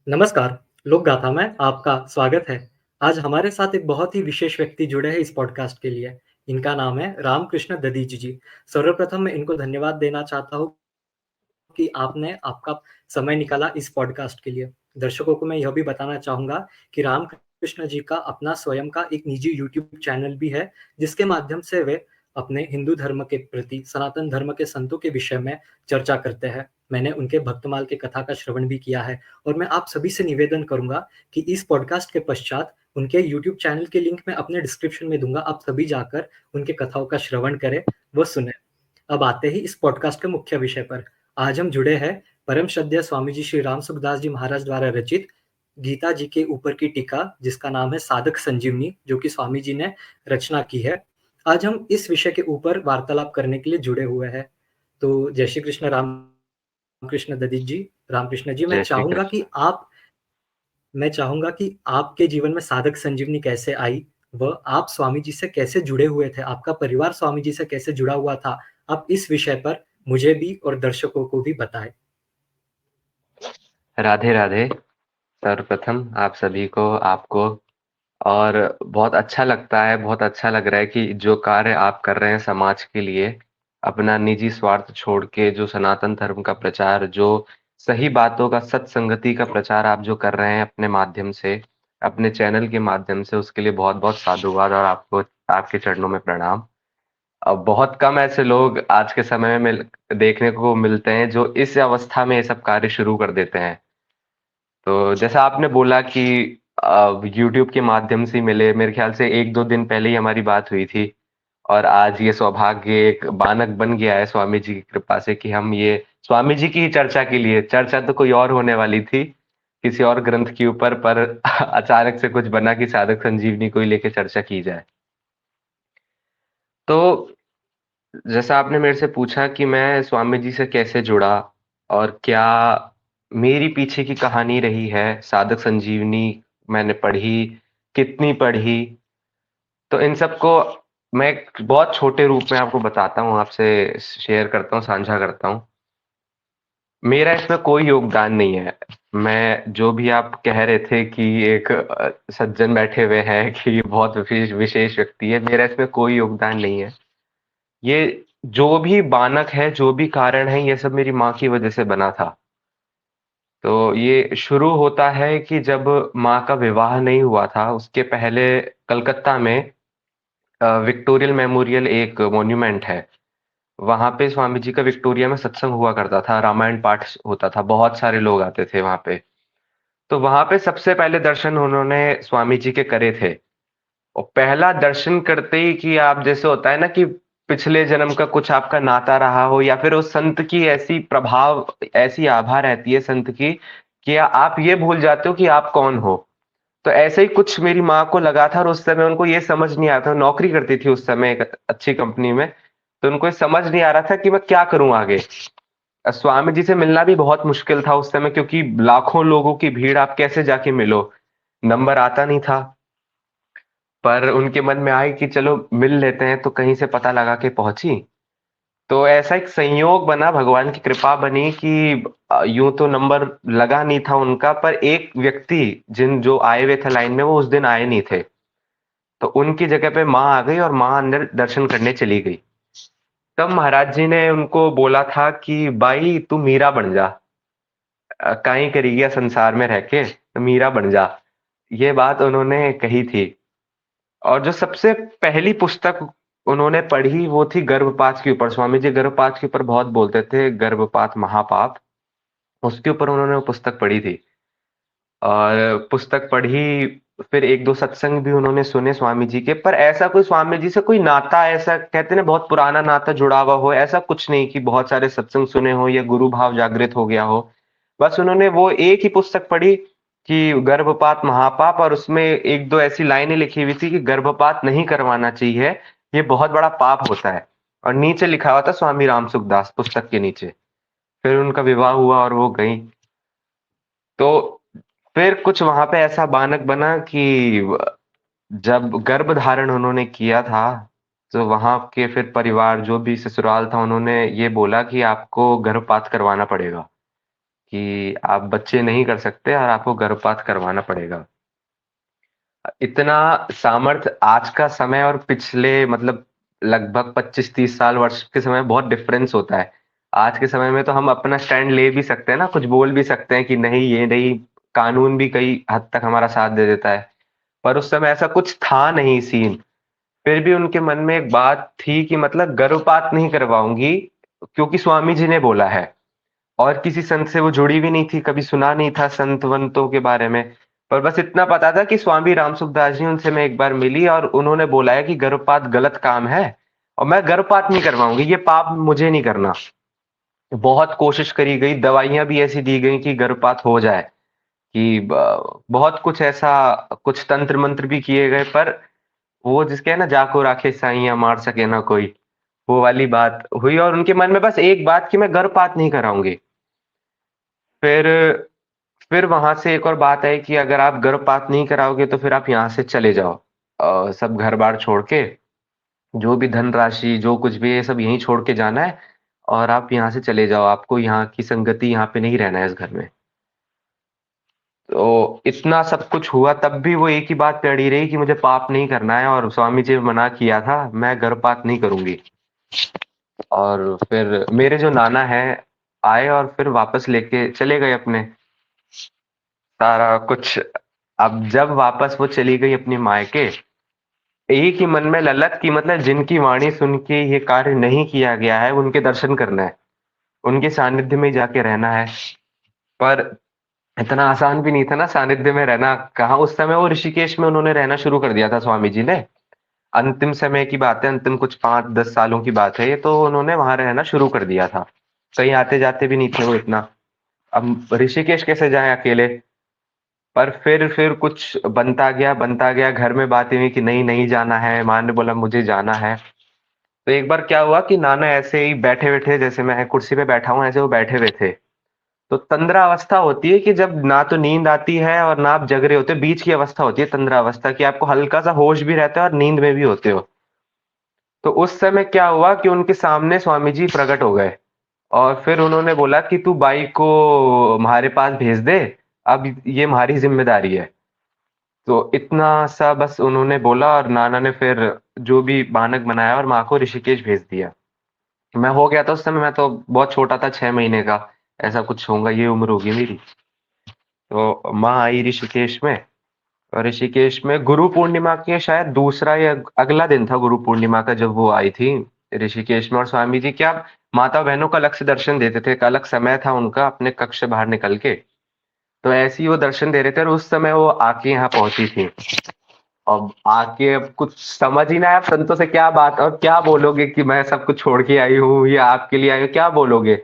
नमस्कार, लोक गाथा में आपका स्वागत है। आज हमारे साथ एक बहुत ही विशेष व्यक्ति जुड़े हैं इस पॉडकास्ट के लिए। इनका नाम है रामकृष्ण दधीच जी। सर्वप्रथम मैं इनको धन्यवाद देना चाहता हूँ कि आपने आपका समय निकाला इस पॉडकास्ट के लिए। दर्शकों को मैं यह भी बताना चाहूँगा कि रामकृष्ण जी का अपना स्वयं का एक निजी यूट्यूब चैनल भी है, जिसके माध्यम से वे अपने हिंदू धर्म के प्रति, सनातन धर्म के संतों के विषय में चर्चा करते हैं। मैंने उनके भक्तमाल की कथा का श्रवण भी किया है और मैं आप सभी से निवेदन करूँगा कि इस पॉडकास्ट के पश्चात उनके यूट्यूब चैनल के लिंक मैं अपने डिस्क्रिप्शन में दूँगा। आप सभी जाकर उनके कथाओं का श्रवण करें, व सुनें। अब आते ही इस पॉडकास्ट के मुख्य विषय पर। आज हम जुड़े हैं परम श्रद्धेय स्वामी जी श्री राम सुखदास जी महाराज द्वारा रचित गीता जी के ऊपर की टीका, जिसका नाम है साधक संजीवनी, जो कि स्वामी जी ने रचना की है। आज हम इस विषय के ऊपर वार्तालाप करने के लिए जुड़े हुए हैं। तो जय श्री कृष्ण रामकृष्ण दधीच जी। रामकृष्ण जी, जय श्री कृष्ण। मैं चाहूँगा कि आपके जीवन में साधक संजीवनी कैसे आई? व आप स्वामी जी से कैसे जुड़े हुए थे? आपका परिवार स्वामी जी से कैसे जुड़ा हुआ था? आप इस विषय पर मुझे भी और दर्शकों को भी बताएँ। राधे राधे। सर्वप्रथम आप सभी को, आपको और बहुत अच्छा लगता है, बहुत अच्छा लग रहा है कि जो कार्य आप कर रहे हैं समाज के लिए, अपना निजी स्वार्थ छोड़ के जो सनातन धर्म का प्रचार, जो सही बातों का, सत्संगति का प्रचार आप जो कर रहे हैं अपने माध्यम से, अपने चैनल के माध्यम से, उसके लिए बहुत-बहुत साधुवाद और आपको आपके चरणों में प्रणाम। अब बहुत कम ऐसे लोग आज के समय में देखने को मिलते हैं जो इस अवस्था में ये सब कार्य शुरू कर देते हैं। तो जैसा आपने बोला कि यूट्यूब के माध्यम से मिले, मेरे ख्याल से 1-2 दिन पहले ही हमारी बात हुई थी और आज ये सौभाग्य एक बानक बन गया है स्वामी जी की कृपा से कि हम ये स्वामी जी की ही चर्चा के लिए, चर्चा तो कोई और होने वाली थी, किसी और ग्रंथ के ऊपर, पर अचानक से कुछ बना कि साधक संजीवनी को ही लेके चर्चा की जाए। तो जैसा आपने मेरे से पूछा कि मैं स्वामी जी से कैसे जुड़ा और क्या मेरी पीछे की कहानी रही है, साधक संजीवनी मैंने पढ़ी, कितनी पढ़ी, तो इन सबको मैं एक बहुत छोटे रूप में आपको बताता हूँ, आपसे शेयर करता हूँ, साझा करता हूँ। मेरा इसमें कोई योगदान नहीं है। मैं जो भी आप कह रहे थे कि एक सज्जन बैठे हुए हैं कि ये बहुत विशेष विशेष व्यक्ति है, मेरा इसमें कोई योगदान नहीं है। ये जो भी बानक है, जो भी कारण है, ये सब मेरी माँ की वजह से बना था। तो ये शुरू होता है कि जब माँ का विवाह नहीं हुआ था, उसके पहले कलकत्ता में विक्टोरियल मेमोरियल एक मॉन्यूमेंट है। वहाँ पे स्वामी जी का विक्टोरिया में सत्संग हुआ करता था, रामायण पाठ होता था, बहुत सारे लोग आते थे वहाँ पे। तो वहाँ पे सबसे पहले दर्शन उन्होंने स्वामी जी के करे थे। और पहला दर्शन करते ही कि आप जैसे होता है ना कि पिछले जन्म का कुछ आपका नाता रहा हो या फिर उस संत की ऐसी प्रभाव, ऐसी आभा रहती है संत की कि आप ये भूल जाते हो कि आप कौन हो। तो ऐसे ही कुछ मेरी माँ को लगा था और उस समय उनको ये समझ नहीं आता, नौकरी करती थी उस समय एक अच्छी कंपनी में, तो उनको ये समझ नहीं आ रहा था कि मैं क्या करूं आगे। स्वामी जी से मिलना भी बहुत मुश्किल था उस समय क्योंकि लाखों लोगों की भीड़, आप कैसे जाके मिलो, नंबर आता नहीं था। पर उनके मन में आई कि चलो मिल लेते हैं, तो कहीं से पता लगा के पहुंची। तो ऐसा एक संयोग बना, भगवान की कृपा बनी कि यूं तो नंबर लगा नहीं था उनका, पर एक व्यक्ति जिन जो आए हुए थे लाइन में, वो उस दिन आए नहीं थे। तो उनकी जगह पे माँ आ गई और माँ अंदर दर्शन करने चली गई। तब महाराज जी ने उनको बोला था कि भाई तू मीरा बन जा, काई करेगी संसार में रह के, तो मीरा बन जा। ये बात उन्होंने कही थी। और जो सबसे पहली पुस्तक उन्होंने पढ़ी वो थी गर्भपात के ऊपर। स्वामी जी गर्भपात के ऊपर बहुत बोलते थे, गर्भपात महापाप, उसके ऊपर उन्होंने वो पुस्तक पढ़ी थी। और पुस्तक पढ़ी, फिर 1-2 सत्संग भी उन्होंने सुने स्वामी जी के, पर ऐसा कोई स्वामी जी से कोई नाता, ऐसा कहते हैं ना बहुत पुराना नाता जुड़ा हुआ हो, ऐसा कुछ नहीं कि बहुत सारे सत्संग सुने हो या गुरु भाव जागृत हो गया हो। बस उन्होंने वो एक ही पुस्तक पढ़ी कि गर्भपात महापाप, और उसमें 1-2 ऐसी लाइनें लिखी हुई थी कि गर्भपात नहीं करवाना चाहिए, ये बहुत बड़ा पाप होता है। और नीचे लिखा हुआ था स्वामी राम सुखदास, पुस्तक के नीचे। फिर उनका विवाह हुआ और वो गई। तो फिर कुछ वहां पे ऐसा बानक बना कि जब गर्भ धारण उन्होंने किया था, तो वहां के फिर परिवार जो भी ससुराल था, उन्होंने ये बोला कि आपको गर्भपात करवाना पड़ेगा। कि आप बच्चे नहीं कर सकते और आपको गर्भपात करवाना पड़ेगा। इतना सामर्थ्य आज का समय और पिछले मतलब लगभग 25-30 साल वर्ष के समय में बहुत डिफरेंस होता है। आज के समय में तो हम अपना स्टैंड ले भी सकते हैं ना, कुछ बोल भी सकते हैं कि नहीं ये नहीं, कानून भी कई हद तक हमारा साथ दे देता है। पर उस समय ऐसा कुछ था नहीं सीन। फिर भी उनके मन में एक बात थी कि मतलब गर्भपात नहीं करवाऊँगी, क्योंकि स्वामी जी ने बोला है। और किसी संत से वो जुड़ी भी नहीं थी, कभी सुना नहीं था संत-वंतों के बारे में। पर बस इतना पता था कि स्वामी रामसुखदास जी, उनसे मैं एक बार मिली और उन्होंने बोला है कि गर्भपात गलत काम है और मैं गर्भपात नहीं करवाऊँगी, ये पाप मुझे नहीं करना। बहुत कोशिश करी गई, दवाइयाँ भी ऐसी दी गई कि गर्भपात हो जाए, कि ब बहुत कुछ ऐसा, कुछ तंत्र-मंत्र भी किए गए, पर वो जिसके है ना, "जाको राखे साईयाँ मार सके ना कोई", वो वाली बात हुई और उनके मन में बस एक बात कि मैं गर्भपात नहीं कराऊँगी। फिर फिर वहाँ से एक और बात आई कि अगर आप गर्भपात नहीं कराओगे तो फिर आप यहाँ से चले जाओ। सब घर-बार छोड़ के, जो भी धनराशि, जो कुछ भी है, सब यहीं छोड़ के जाना है और आप यहाँ से चले जाओ। आपको यहाँ की संगति, यहाँ पे नहीं रहना है इस घर में। तो इतना सब कुछ हुआ तब भी वो एक ही बात पे अड़ी रही कि मुझे पाप नहीं करना है और स्वामी जी ने मना किया था, मैं गर्भपात नहीं करूँगी। और फिर मेरे जो नाना हैं, आए और फिर वापस लेके चले गए अपने सारा कुछ। अब जब वापस वो चली गई अपने मायके, एक ही मन में ललक कि मतलब जिनकी वाणी सुन के ये कार्य नहीं किया गया है, उनके दर्शन करना है, उनके सानिध्य में ही जाके रहना है। पर इतना आसान भी नहीं था ना सानिध्य में रहना, कहाँ उस समय वो ऋषिकेश में उन्होंने रहना शुरू कर दिया था स्वामी जी ने। अंतिम समय की बात है, अंतिम कुछ 5-10 सालों की बात है ये, तो उन्होंने वहाँ रहना शुरू कर दिया था। कहीं आते-जाते भी नहीं थे वो इतना। अब ऋषिकेश कैसे जाएँ अकेले? पर फिर कुछ बनता गया, घर में बातें हुई कि नहीं, नहीं जाना है, माँ ने बोला मुझे जाना है। तो एक बार क्या हुआ कि नाना ऐसे ही बैठे-बैठे, जैसे मैं कुर्सी पे बैठा हूँ, ऐसे वो बैठे हुए थे। तो तंद्रा अवस्था होती है कि जब ना तो नींद आती है और ना आप जग रहे होते हो, बीच की अवस्था होती है तंद्रा अवस्था, कि आपको हल्का-सा होश भी रहता है और नींद में भी होते हो। तो उस समय क्या हुआ कि उनके सामने स्वामी जी प्रकट हो गए और फिर उन्होंने बोला कि तू बाई को हमारे पास भेज दे, अब ये हमारी ज़िम्मेदारी है। तो इतना सा बस उन्होंने बोला और नाना ने फिर जो भी मानक बनाया और माँ को ऋषिकेश भेज दिया। मैं हो गया था उस समय, मैं तो बहुत छोटा था, 6 महीने का, ऐसा कुछ होऊँगा, ये उम्र होगी मेरी। तो माँ आई ऋषिकेश में, और ऋषिकेश में गुरु पूर्णिमा के शायद दूसरा या अगला दिन था गुरु पूर्णिमा का, जब वो आई थी ऋषिकेश में। और स्वामी जी क्या माता-बहनों को अलग से दर्शन देते थे, एक अलग समय था उनका अपने कक्ष से बाहर निकल के। तो ऐसे ही वो दर्शन दे रहे थे और उस समय वो आके यहाँ पहुँची थी। अब आके अब कुछ समझ ही ना आया, अब संतों से क्या बात और क्या बोलोगे कि मैं सब कुछ छोड़ के आई हूँ या आपके लिए आई हूँ, क्या बोलोगे?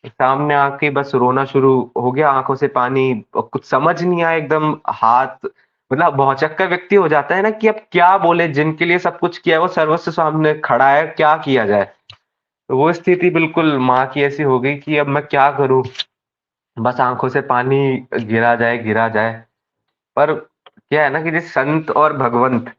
सामने आके बस रोना शुरू हो गया, आँखों से पानी, और कुछ समझ नहीं आया, एकदम हाथ, मतलब भौचक्का व्यक्ति हो जाता है ना कि अब क्या बोले, जिनके लिए सब कुछ किया है वो सर्वस्व सामने खड़ा है, क्या किया जाए? तो वो स्थिति बिल्कुल माँ की ऐसी हो गई कि अब मैं क्या करूँ? बस आँखों से पानी गिरा जाए। पर क्या है ना कि जैसे संत और भगवंत,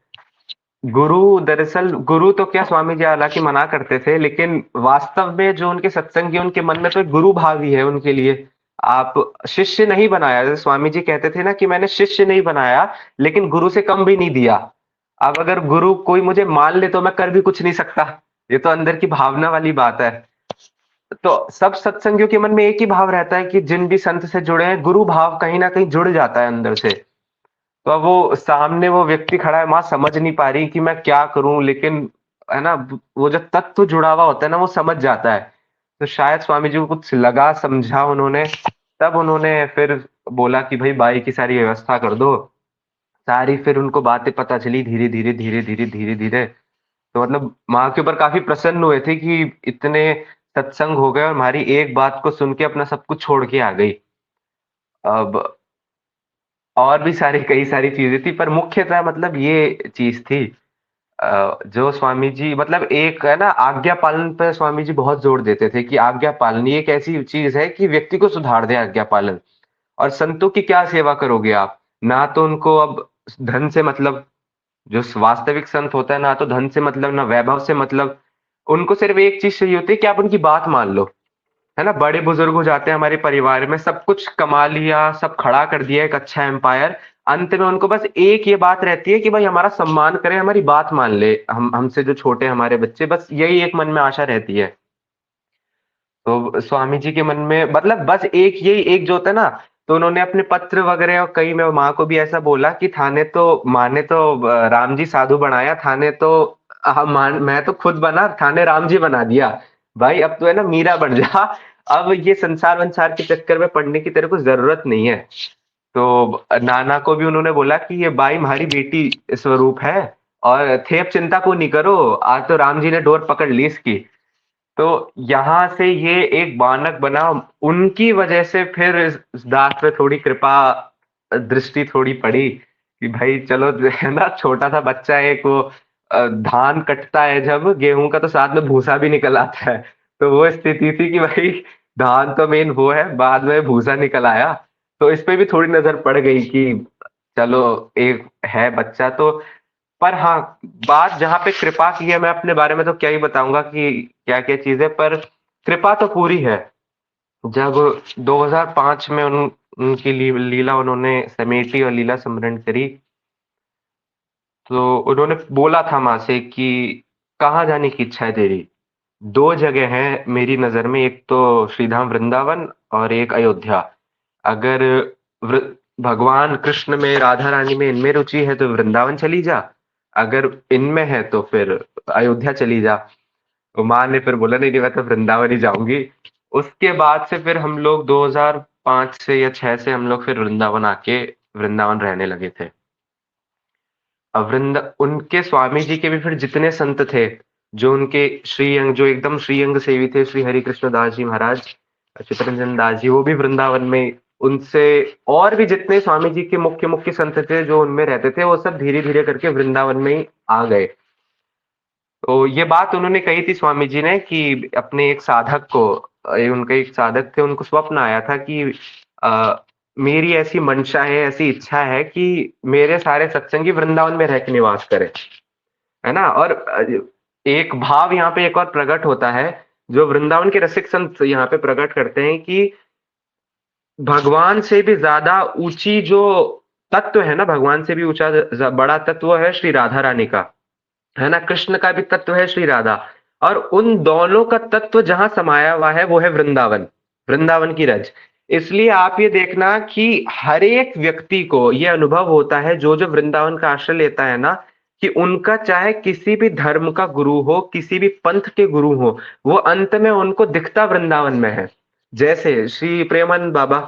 गुरु, दरअसल गुरु तो क्या, स्वामी जी हालाँकि मना करते थे, लेकिन वास्तव में जो उनके सत्संगी, उनके मन में तो एक गुरु भाव ही है उनके लिए। आप शिष्य नहीं बनाया, जैसे स्वामी जी कहते थे ना कि मैंने शिष्य नहीं बनाया, लेकिन गुरु से कम भी नहीं दिया। अब अगर गुरु कोई मुझे मान ले तो मैं कर भी कुछ नहीं सकता। ये तो अंदर की भावना वाली बात है। तो सब सत्संगियों के मन में एक ही भाव रहता है कि जिन भी संत से जुड़े हैं, गुरु भाव कहीं न कहीं जुड़ जाता है अंदर से। तो अब वो सामने वो व्यक्ति खड़ा है, माँ समझ नहीं पा रही कि मैं क्या करूँ? लेकिन है ना, वो जो तत्व जुड़ा हुआ होता है ना, वो समझ जाता है। तो शायद स्वामी जी को कुछ लगा, समझा उन्होंने, तब उन्होंने फिर बोला कि भई बाई की सारी व्यवस्था कर दो। सारी फिर उनको बातें पता चली धीरे-धीरे, धीरे-धीरे, धीरे-धीरे। तो मतलब माँ के ऊपर काफ़ी प्रसन्न हुए थे कि इतने सत्संग हो गए और हमारी एक बात को सुन के अपना सब कुछ छोड़ के आ गई। अब और भी सारी कई सारी चीज़ें थी, पर मुख्यतः मतलब ये चीज़ थी। जो स्वामी जी मतलब एक है ना, आज्ञा पालन पे स्वामी जी बहुत जोर देते थे कि आज्ञा पालन ये एक ऐसी चीज़ है कि व्यक्ति को सुधार दे, आज्ञा पालन। और संतों की क्या सेवा करोगे आप? ना तो उनको अब धन से मतलब, जो वास्तविक संत होता है, ना तो धन से मतलब, ना वैभव से मतलब, उनको सिर्फ़ एक चीज़ चाहिए होती है कि आप उनकी बात मान लो। है ना? बड़े-बुजुर्ग हो जाते हैं हमारे परिवार में, सब कुछ कमा लिया, सब खड़ा कर दिया एक अच्छा एम्पायर। अंत में उनको बस एक ये बात रहती है कि भाई हमारा सम्मान करे, हमारी बात मान ले, हम हमसे जो छोटे हमारे बच्चे, बस यही एक मन में आशा रहती है। तो स्वामी जी के मन में मतलब बस एक यही एक जो होता है ना, तो उन्होंने अपने पत्र वगैरह और कई में माँ को भी ऐसा बोला कि थाने तो माँ ने तो राम जी साधु बनाया, थाने तो मैं तो खुद बना, थाने राम जी बना दिया। भाई अब तो है ना मीरा बन जा, अब ये संसार वंसार के चक्कर में पड़ने की तेरे को जरूरत नहीं है। तो नाना को भी उन्होंने बोला कि ये बाई हमारी बेटी स्वरूप है, और थे अब चिंता को नहीं करो, आज तो राम जी ने डोर पकड़ ली इसकी। तो यहाँ से ये एक बानक बना, उनकी वजह से फिर इस दास पे थोड़ी कृपा दृष्टि थोड़ी पड़ी कि भाई चलो है ना, छोटा सा बच्चा है, एक वो धान कटता है जब गेहूं का, तो साथ में भूसा भी निकल आता है। तो वो स्थिति थी कि भाई धान तो मेन वो है, बाद में भूसा निकल आया। तो इस पे भी थोड़ी नजर पड़ गई कि चलो एक है बच्चा तो। पर हाँ, बात जहाँ पे कृपा की है, मैं अपने बारे में तो क्या ही बताऊंगा कि क्या क्या चीजें, पर कृपा तो पूरी है। जब 2005 में उनकी लीला उन्होंने समेटी और लीला स्मरण करी, तो उन्होंने बोला था माँ से कि कहाँ जाने की इच्छा है तेरी? दो जगह हैं मेरी नजर में, एक तो श्रीधाम वृंदावन और एक अयोध्या। अगर वृ भगवान कृष्ण में, राधा रानी में, इनमें रुचि है तो वृंदावन चली जा, अगर इनमें है तो फिर अयोध्या चली जा। तो माँ ने फिर बोला नहीं नहीं, मैं तो वृंदावन ही जाऊंगी। उसके बाद से फिर हम लोग 2005 से या 6 से हम लोग फिर वृंदावन आके वृंदावन रहने लगे थे। उनके स्वामी जी के भी फिर जितने संत थे, जो उनके श्रीअंग, जो एकदम श्रीअंग सेवी थे, श्री हरि कृष्ण दास जी महाराज, चित्तरंजन दास जी, वो भी वृंदावन में। उनसे और भी जितने स्वामी जी के मुख्य मुख्य संत थे जो उनमें रहते थे, वो सब धीरे धीरे करके वृंदावन में ही आ गए। तो ये बात उन्होंने कही थी स्वामी जी ने कि अपने एक साधक को, उनके एक साधक थे, उनको स्वप्न आया था कि अ, मेरी ऐसी मंशा है, ऐसी इच्छा है कि मेरे सारे सत्संगी वृंदावन में रह के निवास करें, है ना? और एक भाव यहाँ पे एक और प्रकट होता है, जो वृंदावन के रसिक संत यहाँ पे प्रकट करते हैं कि भगवान से भी ज्यादा ऊंची जो तत्व है ना, भगवान से भी ऊंचा बड़ा तत्व है श्री राधा रानी का, है ना? कृष्ण का भी तत्व है श्री राधा, और उन दोनों का तत्व जहां समाया हुआ है वो है वृंदावन, वृंदावन की रज। इसलिए आप ये देखना कि हर एक व्यक्ति को ये अनुभव होता है, जो जो वृंदावन का आश्रय लेता है ना, कि उनका चाहे किसी भी धर्म का गुरु हो, किसी भी पंथ के गुरु हो, वो अंत में उनको दिखता वृंदावन में है। जैसे श्री प्रेमानंद बाबा,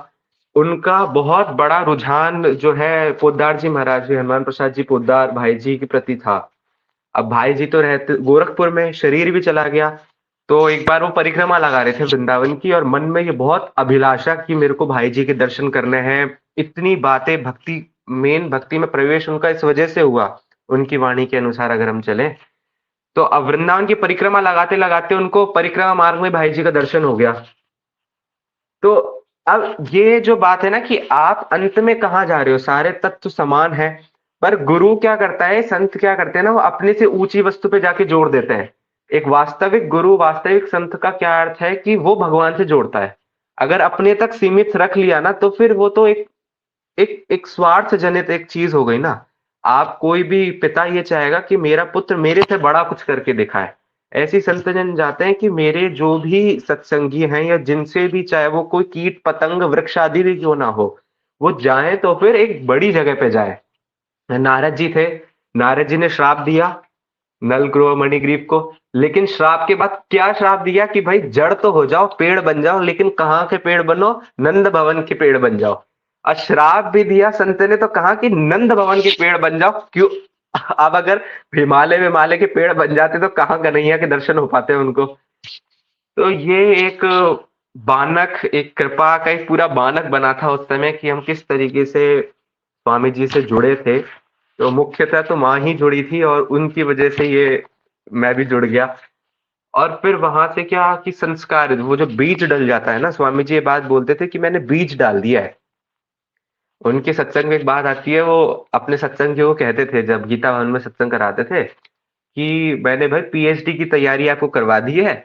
उनका बहुत बड़ा रुझान जो है पोद्दार जी महाराज, हनुमान प्रसाद जी पोद्दार भाई जी के प्रति था। अब भाई जी तो रहते गोरखपुर में, शरीर भी चला गया। तो एक बार वो परिक्रमा लगा रहे थे वृंदावन की, और मन में ये बहुत अभिलाषा कि मेरे को भाई जी के दर्शन करने हैं। इतनी बातें भक्ति, मेन भक्ति में प्रवेश उनका इस वजह से हुआ, उनकी वाणी के अनुसार अगर हम चले, तो अब वृंदावन की परिक्रमा लगाते लगाते उनको परिक्रमा मार्ग में भाई जी का दर्शन हो गया। तो अब ये जो बात है ना कि आप अंत में कहाँ जा रहे हो, सारे तत्व समान है, पर गुरु क्या करता है, संत क्या करते हैं ना, वो अपने से ऊंची वस्तु पे जाके जोड़ देते हैं। एक वास्तविक गुरु, वास्तविक संत का क्या अर्थ है कि वो भगवान से जोड़ता है। अगर अपने तक सीमित रख लिया ना, तो फिर वो तो एक एक एक स्वार्थ जनित एक चीज हो गई ना। आप कोई भी पिता ये चाहेगा कि मेरा पुत्र मेरे से बड़ा कुछ करके दिखाए। ऐसी संत जन जाते हैं कि मेरे जो भी सत्संगी हैं, या जिनसे भी, चाहे वो कोई कीट पतंग वृक्ष आदि भी क्यों ना हो, वो जाए तो फिर एक बड़ी जगह पे जाए। नारद जी थे, नारद जी ने श्राप दिया नल ग्रोह मणिग्रीव को, लेकिन श्राप के बाद क्या श्राप दिया कि भाई जड़ तो हो जाओ, पेड़ बन जाओ, लेकिन कहाँ के पेड़ बनो, नंद भवन के पेड़ बन जाओ। और श्राप भी दिया संत ने तो कहा कि नंद भवन के पेड़ बन जाओ। क्यों? अब अगर हिमालय विमालय के पेड़ बन जाते तो कहाँ कन्हैया के दर्शन हो पाते हैं उनको। तो ये एक बानक, एक कृपा का एक पूरा बानक बना था उस समय कि हम किस तरीके से स्वामी जी से जुड़े थे। तो मुख्यतः तो माँ ही जुड़ी थी, और उनकी वजह से ये मैं भी जुड़ गया। और फिर वहां से क्या कि संस्कार, वो जो बीज डल जाता है ना, स्वामी जी ये बात बोलते थे कि मैंने बीज डाल दिया है। उनके सत्संग में एक बात आती है, वो अपने सत्संग के वो कहते थे जब गीता भवन में सत्संग कराते थे कि मैंने भाई पीएचडी की तैयारी आपको करवा दी है,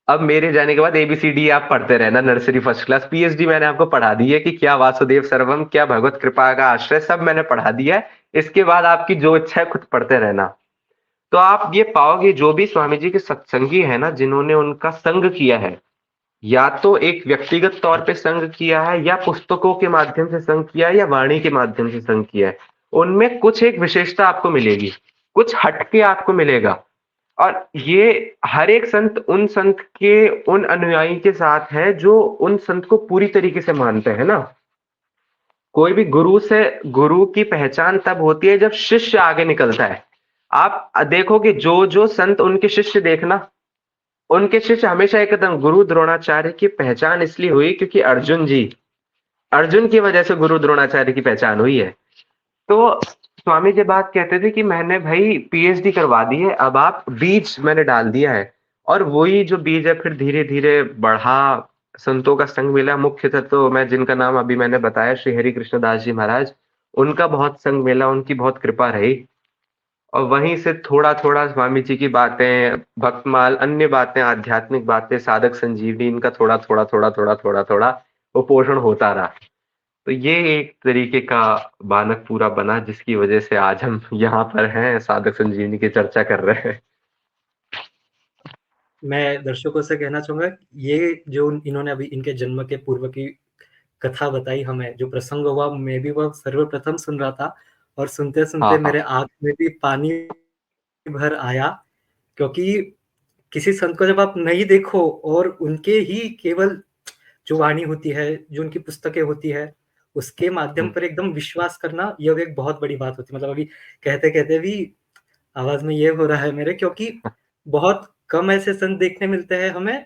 अब मेरे जाने के बाद एबीसीडी आप पढ़ते रहना, नर्सरी फर्स्ट क्लास, पीएचडी मैंने आपको पढ़ा दी है कि क्या वासुदेव सर्वम, क्या भगवत कृपा का आश्रय, सब मैंने पढ़ा दिया है। इसके बाद आपकी जो इच्छा है खुद पढ़ते रहना। तो आप ये पाओगे जो भी स्वामी जी के सत्संगी है ना, जिन्होंने उनका संग किया है, या तो एक व्यक्तिगत तौर पे संग किया है, या पुस्तकों के माध्यम से संग किया है, या वाणी के माध्यम से संग किया है, उनमें कुछ एक विशेषता आपको मिलेगी, कुछ हटके आपको मिलेगा। और ये हर एक संत उन संत के उन अनुयायी के साथ है जो उन संत को पूरी तरीके से मानते हैं ना। कोई भी गुरु की पहचान तब होती है जब शिष्य आगे निकलता है। आप देखोगे जो जो संत, उनके शिष्य देखना, उनके शिष्य हमेशा एकदम, गुरु द्रोणाचार्य की पहचान इसलिए हुई क्योंकि अर्जुन की वजह से गुरु द्रोणाचार्य की पहचान हुई है। तो स्वामी जी बात कहते थे कि मैंने भाई पीएचडी करवा दी है, अब आप बीज मैंने डाल दिया है, और वही जो बीज है फिर धीरे धीरे बढ़ा, संतों का संग मिला। मुख्यतः तो मैं जिनका नाम अभी मैंने बताया, श्री हरि कृष्ण दास जी महाराज, उनका बहुत संग मिला, उनकी बहुत कृपा रही। और वहीं से थोड़ा थोड़ा स्वामी जी की बातें, भक्तमाल, अन्य बातें, आध्यात्मिक बातें, साधक संजीवनी, इनका थोड़ा थोड़ा थोड़ा थोड़ा थोड़ा थोड़ा वो पोषण होता रहा। तो ये एक तरीके का बानक पूरा बना, जिसकी वजह से आज हम यहाँ पर हैं, साधक संजीवनी की चर्चा कर रहे हैं। मैं दर्शकों से कहना चाहूंगा, ये जो इन्होंने अभी इनके जन्म के पूर्व की कथा बताई हमें, जो प्रसंग हुआ, मैं भी वह सर्वप्रथम सुन रहा था, और सुनते सुनते हाँ, मेरे हाँ। आंख में भी पानी भर आया। क्योंकि किसी संत को जब आप नहीं देखो और उनके ही केवल जो वाणी होती है, जो उनकी पुस्तकें होती है, उसके माध्यम हम्म, पर एकदम विश्वास करना, यह एक बहुत बड़ी बात होती है। मतलब अभी कहते कहते भी आवाज में ये हो रहा है मेरे, क्योंकि बहुत कम ऐसे संत देखने मिलते हैं हमें,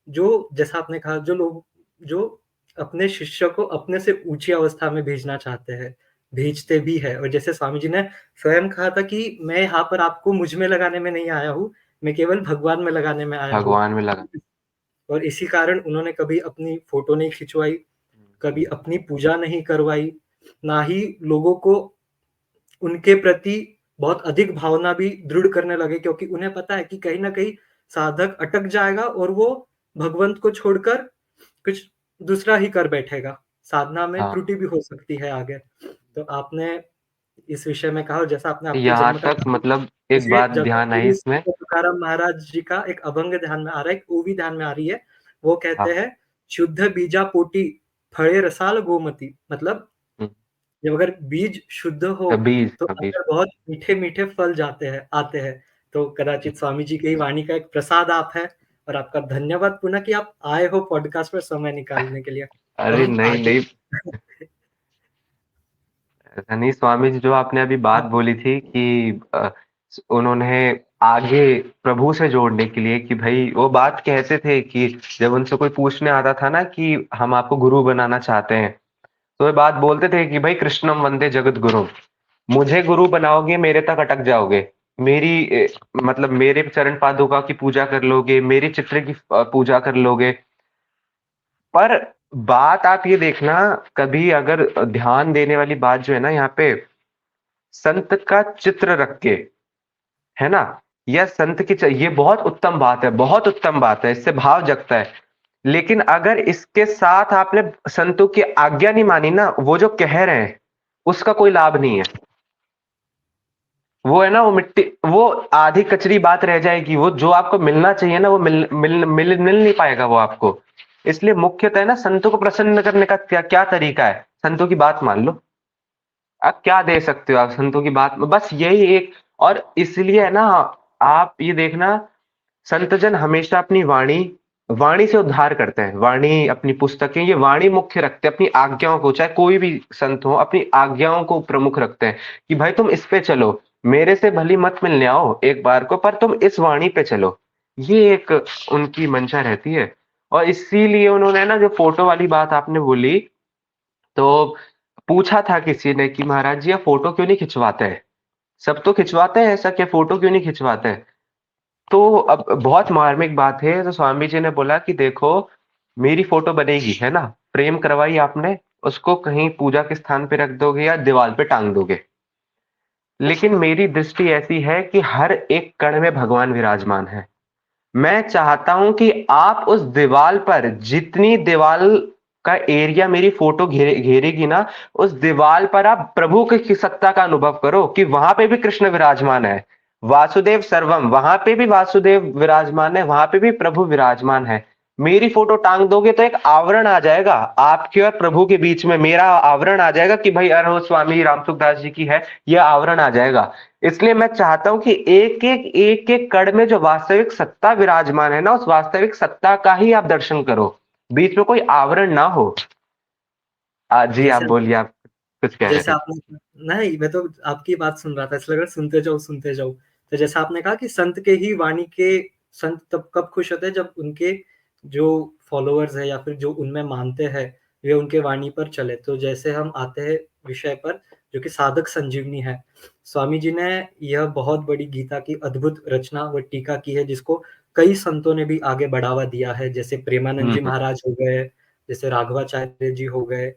जो जैसा आपने कहा, जो लोग जो अपने शिष्य को अपने से ऊंची अवस्था में भेजना चाहते हैं, भेजते भी है। और जैसे स्वामी जी ने स्वयं कहा था कि मैं यहाँ पर आपको मुझ में लगाने में नहीं आया हूँ, मैं केवल भगवान में लगाने में आया हूँ। भगवान में लगा। और इसी कारण उन्होंने कभी अपनी फोटो नहीं खिंचवाई, कभी अपनी पूजा नहीं करवाई, ना ही लोगों को उनके प्रति बहुत अधिक भावना भी दृढ़ करने लगे, क्योंकि उन्हें पता है कि कहीं ना कहीं साधक अटक जाएगा और वो भगवंत को छोड़कर कुछ दूसरा ही कर बैठेगा, साधना में हाँ, त्रुटि भी हो सकती है आगे। तो आपने इस विषय में कहा, और जैसा आपने आपके यहाँ जन्म का तक कहा, मतलब एक मुझे बात ध्यान आई जगतगुरु इसमें। संत तुकाराम महाराज जी का एक अभंग ध्यान में आ रहा है, एक ओवी ध्यान में आ रही है। वो कहते हाँ। हैं, शुद्ध बीजा पोटी फळे रसाल गोमती। मतलब हम्म, जब अगर बीज शुद्ध हो, बीज, तो बीज। अंदर बहुत मीठे मीठे फल जाते हैं, आते हैं। तो कदाचित स्वामी जी की ही वाणी का एक प्रसाद आप है, और आपका धन्यवाद पुनः कि आप आए हो पॉडकास्ट पर समय निकालने के लिए। तो अरे हम नहीं आगे। नहीं, ऐसा नहीं। स्वामी जी जो आपने अभी बात हाँ, बोली थी कि उन्होंने आगे प्रभु से जोड़ने के लिए, कि भाई वो बात कहते थे कि जब उनसे कोई पूछने आता था ना कि हम आपको गुरु बनाना चाहते हैं, तो वे बात बोलते थे कि भाई कृष्णम वंदे जगत गुरु, मुझे गुरु बनाओगे मेरे तक अटक जाओगे, मेरी मतलब मेरे चरण पादुका की पूजा कर लोगे, मेरे चित्र की पूजा कर लोगे। पर बात आप ये देखना, कभी अगर ध्यान देने वाली बात जो है ना यहाँ पे, संत का चित्र रख के, है ना, या संत की ये बहुत उत्तम बात है, बहुत उत्तम बात है, इससे भाव जगता है। लेकिन अगर इसके साथ आपने संतों की आज्ञा नहीं मानी ना, वो जो कह रहे हैं उसका कोई लाभ नहीं है। वो है ना, वो मिट्टी, वो आधी कचरी बात रह जाएगी। वो जो आपको मिलना चाहिए ना, वो मिल नहीं पाएगा वो आपको। इसलिए मुख्यतः ना, संतों को प्रसन्न करने का क्या क्या तरीका है, संतों की बात मान लो। आप क्या दे सकते हो आप संतों की बात में, बस यही एक। और इसलिए है ना, आप ये देखना, संतजन हमेशा अपनी वाणी, वाणी से उद्धार करते हैं। वाणी, अपनी पुस्तकें, ये वाणी मुख्य रखते हैं, अपनी आज्ञाओं को, चाहे कोई भी संत हो, अपनी आज्ञाओं को प्रमुख रखते हैं कि भाई तुम इस पे चलो, मेरे से भली मत मिलने आओ एक बार को, पर तुम इस वाणी पे चलो। ये एक उनकी मंशा रहती है। और इसीलिए उन्होंने ना, जो फोटो वाली बात आपने बोली, तो पूछा था किसी ने कि महाराज जी, आप फोटो क्यों नहीं खिंचवाते हैं? सब तो खिंचवाते हैं, ऐसा क्या फोटो क्यों नहीं खिंचवाते हैं? तो अब बहुत मार्मिक बात है। तो स्वामी जी ने बोला कि देखो, मेरी फोटो बनेगी, है ना, फ्रेम करवाई आपने, उसको कहीं पूजा के स्थान पे रख दोगे या दीवार पे टांग दोगे, लेकिन मेरी दृष्टि ऐसी है कि हर एक कण में भगवान विराजमान है। मैं चाहता हूं कि आप उस दीवार पर, जितनी दीवार का एरिया मेरी फोटो घेरेगी ना, उस दीवार पर आप प्रभु की सत्ता का अनुभव करो कि वहां पे भी कृष्ण विराजमान है। वासुदेव सर्वम, वहां पे भी वासुदेव विराजमान है, वहां पे भी प्रभु विराजमान है। मेरी फोटो टांग दोगे तो एक आवरण आ जाएगा आपके और प्रभु के बीच में, मेरा आवरण आ जाएगा कि भाई अरे वो स्वामी रामसुखदास जी की है, यह आवरण आ जाएगा। इसलिए मैं चाहता हूं कि एक एक कण में जो वास्तविक सत्ता विराजमान है ना, उस वास्तविक सत्ता का ही आप दर्शन करो, बीच में कोई आवरण ना हो। जी आप जैसे बोलिए, आप कुछ कह रहे जैसे थे। आपने नहीं, मैं तो आपकी बात सुन रहा था, इसलिए लग रहा सुनते जाओ सुनते जाओ। तो जैसा आपने कहा कि संत के ही वाणी के संत तब कब खुश होते हैं जब उनके जो फॉलोअर्स है या फिर जो उनमें मानते हैं वे उनके वाणी पर चले। तो जैसे हम आते हैं विषय पर जो कि साधक संजीवनी है। स्वामी जी ने यह बहुत बड़ी गीता की अद्भुत रचना व टीका की है जिसको कई संतों ने भी आगे बढ़ावा दिया है। जैसे प्रेमानंद जी हम्म। महाराज हो गए, जैसे राघवाचार्य जी हो गए,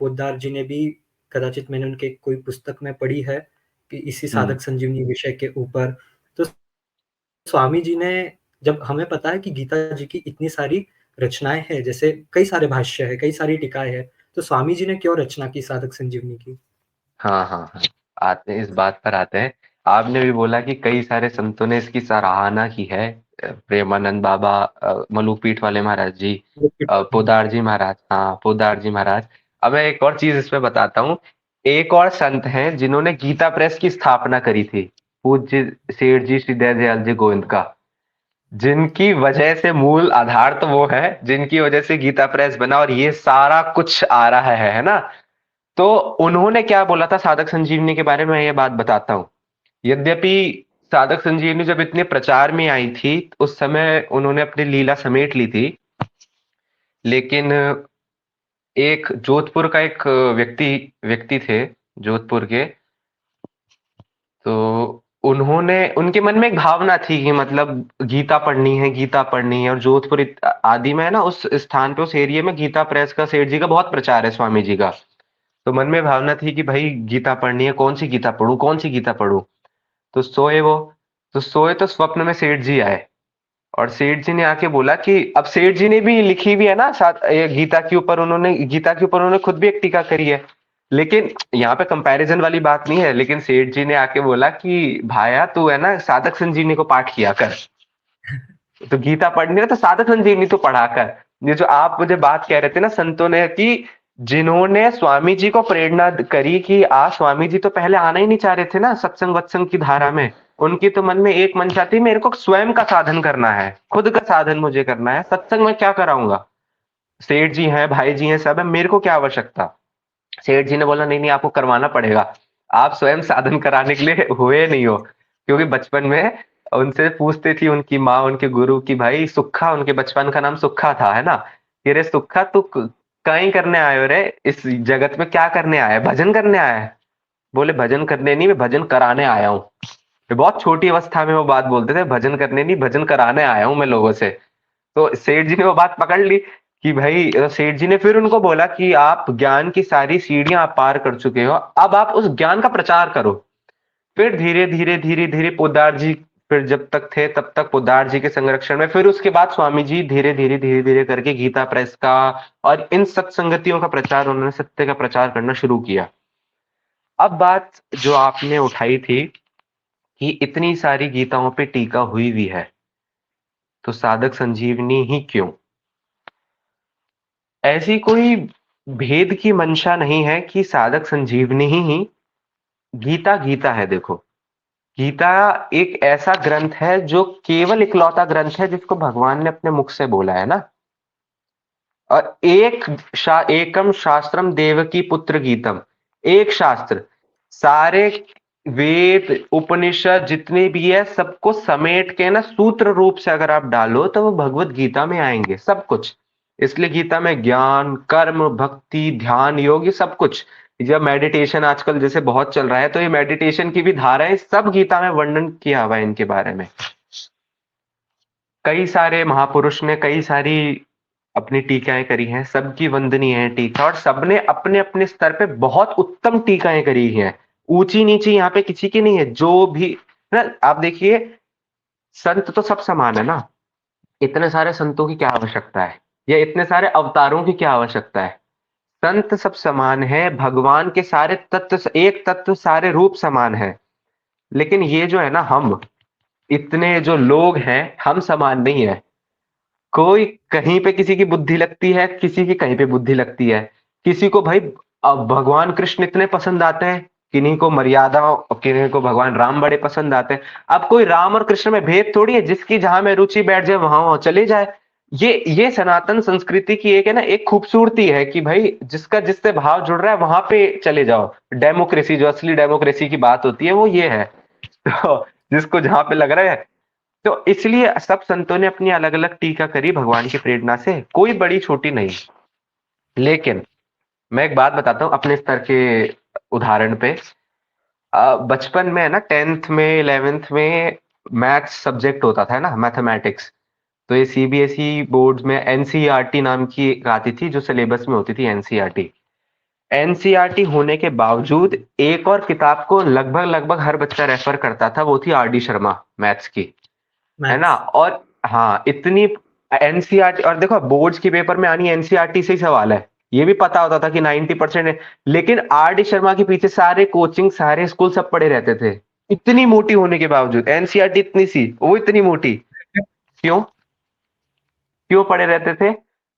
पोद्दार जी ने भी, कदाचित मैंने उनके कोई पुस्तक में पढ़ी है कि इसी हम्म। साधक संजीवनी विषय के ऊपर। तो स्वामी जी ने, जब हमें पता है कि गीता जी की इतनी सारी रचनाएं हैं, जैसे कई सारे भाष्य है, कई सारी टीकाएं हैं, तो स्वामी जी ने क्यों रचना की साधक संजीवनी की? हाँ हाँ हाँ, आते हैं, इस बात पर आते हैं। आपने भी बोला कि कई सारे संतों ने इसकी सराहना की है। प्रेमानंद बाबा, मलुकपीठ वाले महाराज जी, पोदार जी महाराज, हाँ पोदार जी महाराज। अब मैं एक और चीज इसमें बताता हूँ। एक और संत हैं जिन्होंने गीता प्रेस की स्थापना करी थी, पूज्य सेठ जी श्री दयाल जी गोविंद का, जिनकी वजह से, मूल आधार तो वो है जिनकी वजह से गीता प्रेस बना और ये सारा कुछ आ रहा है ना। तो उन्होंने क्या बोला था साधक संजीवनी के बारे में, ये बात बताता हूँ। यद्यपि साधक संजीवनी जब इतने प्रचार में आई थी, उस समय उन्होंने अपनी लीला समेट ली थी, लेकिन एक जोधपुर का एक व्यक्ति व्यक्ति थे, जोधपुर के। तो उन्होंने, उनके मन में एक भावना थी कि मतलब गीता पढ़नी है, गीता पढ़नी है। और जोधपुर आदि में है ना, उस स्थान पे, उस एरिया में गीता प्रेस का, सेठ जी का बहुत प्रचार है, स्वामी जी का। तो मन में भावना थी कि भाई गीता पढ़नी है, कौन सी गीता पढ़ूं, कौन सी गीता पढ़ूं। तो सोए वो, तो सोए तो स्वप्न में सेठ जी आए और सेठ जी ने आके बोला कि, अब सेठ जी ने भी लिखी हुई है ना साथ ये गीता के ऊपर, उन्होंने गीता के ऊपर उन्होंने खुद भी एक टीका करी है। लेकिन यहाँ पे कंपैरिजन वाली बात नहीं है, लेकिन सेठ जी ने आके बोला कि भाया तू है ना साधक संजीवनी को पाठ किया कर, तो गीता पढ़नी है तो साधक संजीवनी तो पढ़ा कर। ये जो आप मुझे बात कह रहे थे ना संतों ने, कि जिन्होंने स्वामी जी को प्रेरणा करी कि आ, स्वामी जी तो पहले आना ही नहीं चाह रहे थे ना सत्संग वत्संग की धारा में। उनकी तो मन में एक मंशा थी, मेरे को स्वयं का साधन करना है, खुद का साधन मुझे करना है, सत्संग में क्या कराऊंगा, सेठ जी हैं, भाई जी हैं, सब है, मेरे को क्या आवश्यकता। सेठ जी ने बोला नहीं नहीं, आपको करवाना पड़ेगा, आप स्वयं साधन कराने के लिए हुए नहीं हो। क्योंकि बचपन में उनसे पूछती थी उनकी माँ, उनके गुरु की, भाई सुक्खा, उनके बचपन का नाम सुक्खा था, है ना, कि रे सुक्खा तू कहीं करने आयो रे, इस जगत में क्या करने आया है, भजन करने आया है। बोले भजन करने नहीं, मैं भजन कराने आया हूँ। बहुत छोटी अवस्था में वो बात बोलते थे, भजन करने नहीं, भजन कराने आया हूँ मैं लोगों से। तो सेठ जी ने वो बात पकड़ ली कि भाई, सेठ जी ने फिर उनको बोला कि आप ज्ञान की सारी सीढ़ियां आप पार कर चुके हो, अब आप उस ज्ञान का प्रचार करो। फिर धीरे धीरे धीरे धीरे पोद्दार जी, फिर जब तक थे तब तक पोद्दार जी के संरक्षण में, फिर उसके बाद स्वामी जी धीरे धीरे करके गीता प्रेस का और इन सत्संगतियों का प्रचार, उन्होंने सत्य का प्रचार करना शुरू किया। अब बात जो आपने उठाई थी कि इतनी सारी गीताओं पे टीका हुई भी है, तो साधक संजीवनी ही क्यों? ऐसी कोई भेद की मंशा नहीं है कि साधक संजीवनी ही गीता गीता है। देखो, गीता एक ऐसा ग्रंथ है जो केवल इकलौता ग्रंथ है जिसको भगवान ने अपने मुख से बोला है ना। और एकम शास्त्रम देवकी पुत्र गीतम, एक शास्त्र, सारे वेद उपनिषद जितने भी है सबको समेट के ना सूत्र रूप से अगर आप डालो तो वो भगवत गीता में आएंगे सब कुछ। इसलिए गीता में ज्ञान, कर्म, भक्ति, ध्यान, योग, ये सब कुछ। जब मेडिटेशन आजकल जैसे बहुत चल रहा है, तो ये मेडिटेशन की भी धाराएं सब गीता में वर्णन किया हुआ है इनके बारे में। कई सारे महापुरुष ने कई सारी अपनी टीकाएं करी हैं, सबकी वंदनीय है टीका, और सबने अपने अपने स्तर पे बहुत उत्तम टीकाएं करी हैं। ऊंची नीची यहाँ पे किसी की नहीं है, जो भी ना, आप देखिए संत तो सब समान है ना। इतने सारे संतों की क्या आवश्यकता है, या इतने सारे अवतारों की क्या आवश्यकता है। संत सब समान है, भगवान के सारे तत्व, एक तत्व सारे रूप समान है। लेकिन ये जो है ना, हम इतने जो लोग हैं, हम समान नहीं है। कोई कहीं पे किसी की बुद्धि लगती है, किसी की कहीं पे बुद्धि लगती है। किसी को भाई अब भगवान कृष्ण इतने पसंद आते हैं, किन्हीं को मर्यादा, और किन्हीं को भगवान राम बड़े पसंद आते हैं। अब कोई राम और कृष्ण में भेद थोड़ी है, जिसकी जहां में रुचि बैठ जाए वहां वहां चले जाए। ये सनातन संस्कृति की एक है ना, एक खूबसूरती है कि भाई जिसका जिससे भाव जुड़ रहा है वहां पे चले जाओ। डेमोक्रेसी, जो असली डेमोक्रेसी की बात होती है वो ये है। तो जिसको जहां पे लग रहा है, तो इसलिए सब संतों ने अपनी अलग अलग टीका करी भगवान की प्रेरणा से, कोई बड़ी छोटी नहीं। लेकिन मैं एक बात बताता हूँ अपने स्तर के उदाहरण पे। बचपन में है ना, 10th में 11th में मैथ्स सब्जेक्ट होता था ना, मैथमेटिक्स। तो ये सीबीएसई बोर्ड में एनसीईआरटी नाम की एक आती थी, जो सिलेबस में होती थी, एनसीईआरटी। एनसीईआरटी होने के बावजूद एक और किताब को लगभग लगभग हर बच्चा रेफर करता था, वो थी आर डी शर्मा, मैथ्स की, है ना। मैथ्स। और हाँ, इतनी एनसीईआरटी, और देखो बोर्ड्स के पेपर में आनी एनसीईआरटी से ही सवाल है, ये भी पता होता था कि 90% है। लेकिन आर डी शर्मा के पीछे सारे कोचिंग, सारे स्कूल सब पड़े रहते थे। इतनी मोटी होने के बावजूद एनसीईआरटी इतनी सी, वो इतनी मोटी। क्यों? क्यों पड़े रहते थे?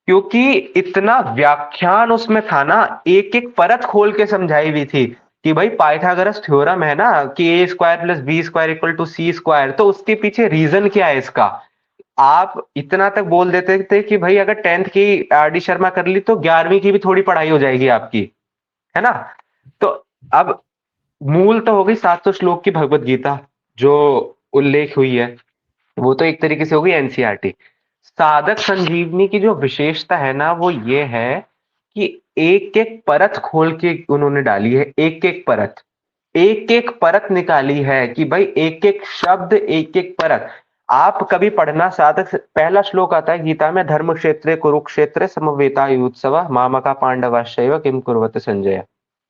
क्योंकि इतना व्याख्यान उसमें था ना, एक एक परत खोल के समझाई हुई थी कि भाई पाइथागोरस थ्योरम है ना, कि A square plus B square equal to C square, तो उसके पीछे रीजन क्या है इसका। आप इतना तक बोल देते थे कि भाई अगर 10th की आर डी शर्मा कर ली तो 11वीं की भी थोड़ी पढ़ाई हो जाएगी आपकी, है ना। तो अब मूल तो हो गई 700 श्लोक की भगवत गीता जो उल्लेख हुई है, वो तो एक तरीके से हो गई एनसीईआरटी। साधक संजीवनी की जो विशेषता है ना, वो ये है कि एक एक परत खोल के उन्होंने डाली है, एक एक परत, एक एक परत निकाली है कि भाई एक एक शब्द, एक एक परत। आप कभी पढ़ना, साधक पहला श्लोक आता है गीता में, धर्म क्षेत्रे कुरुक्षेत्र समवेतायुत्सव मामका पांडवाश्चैव किम कुर्वत संजय।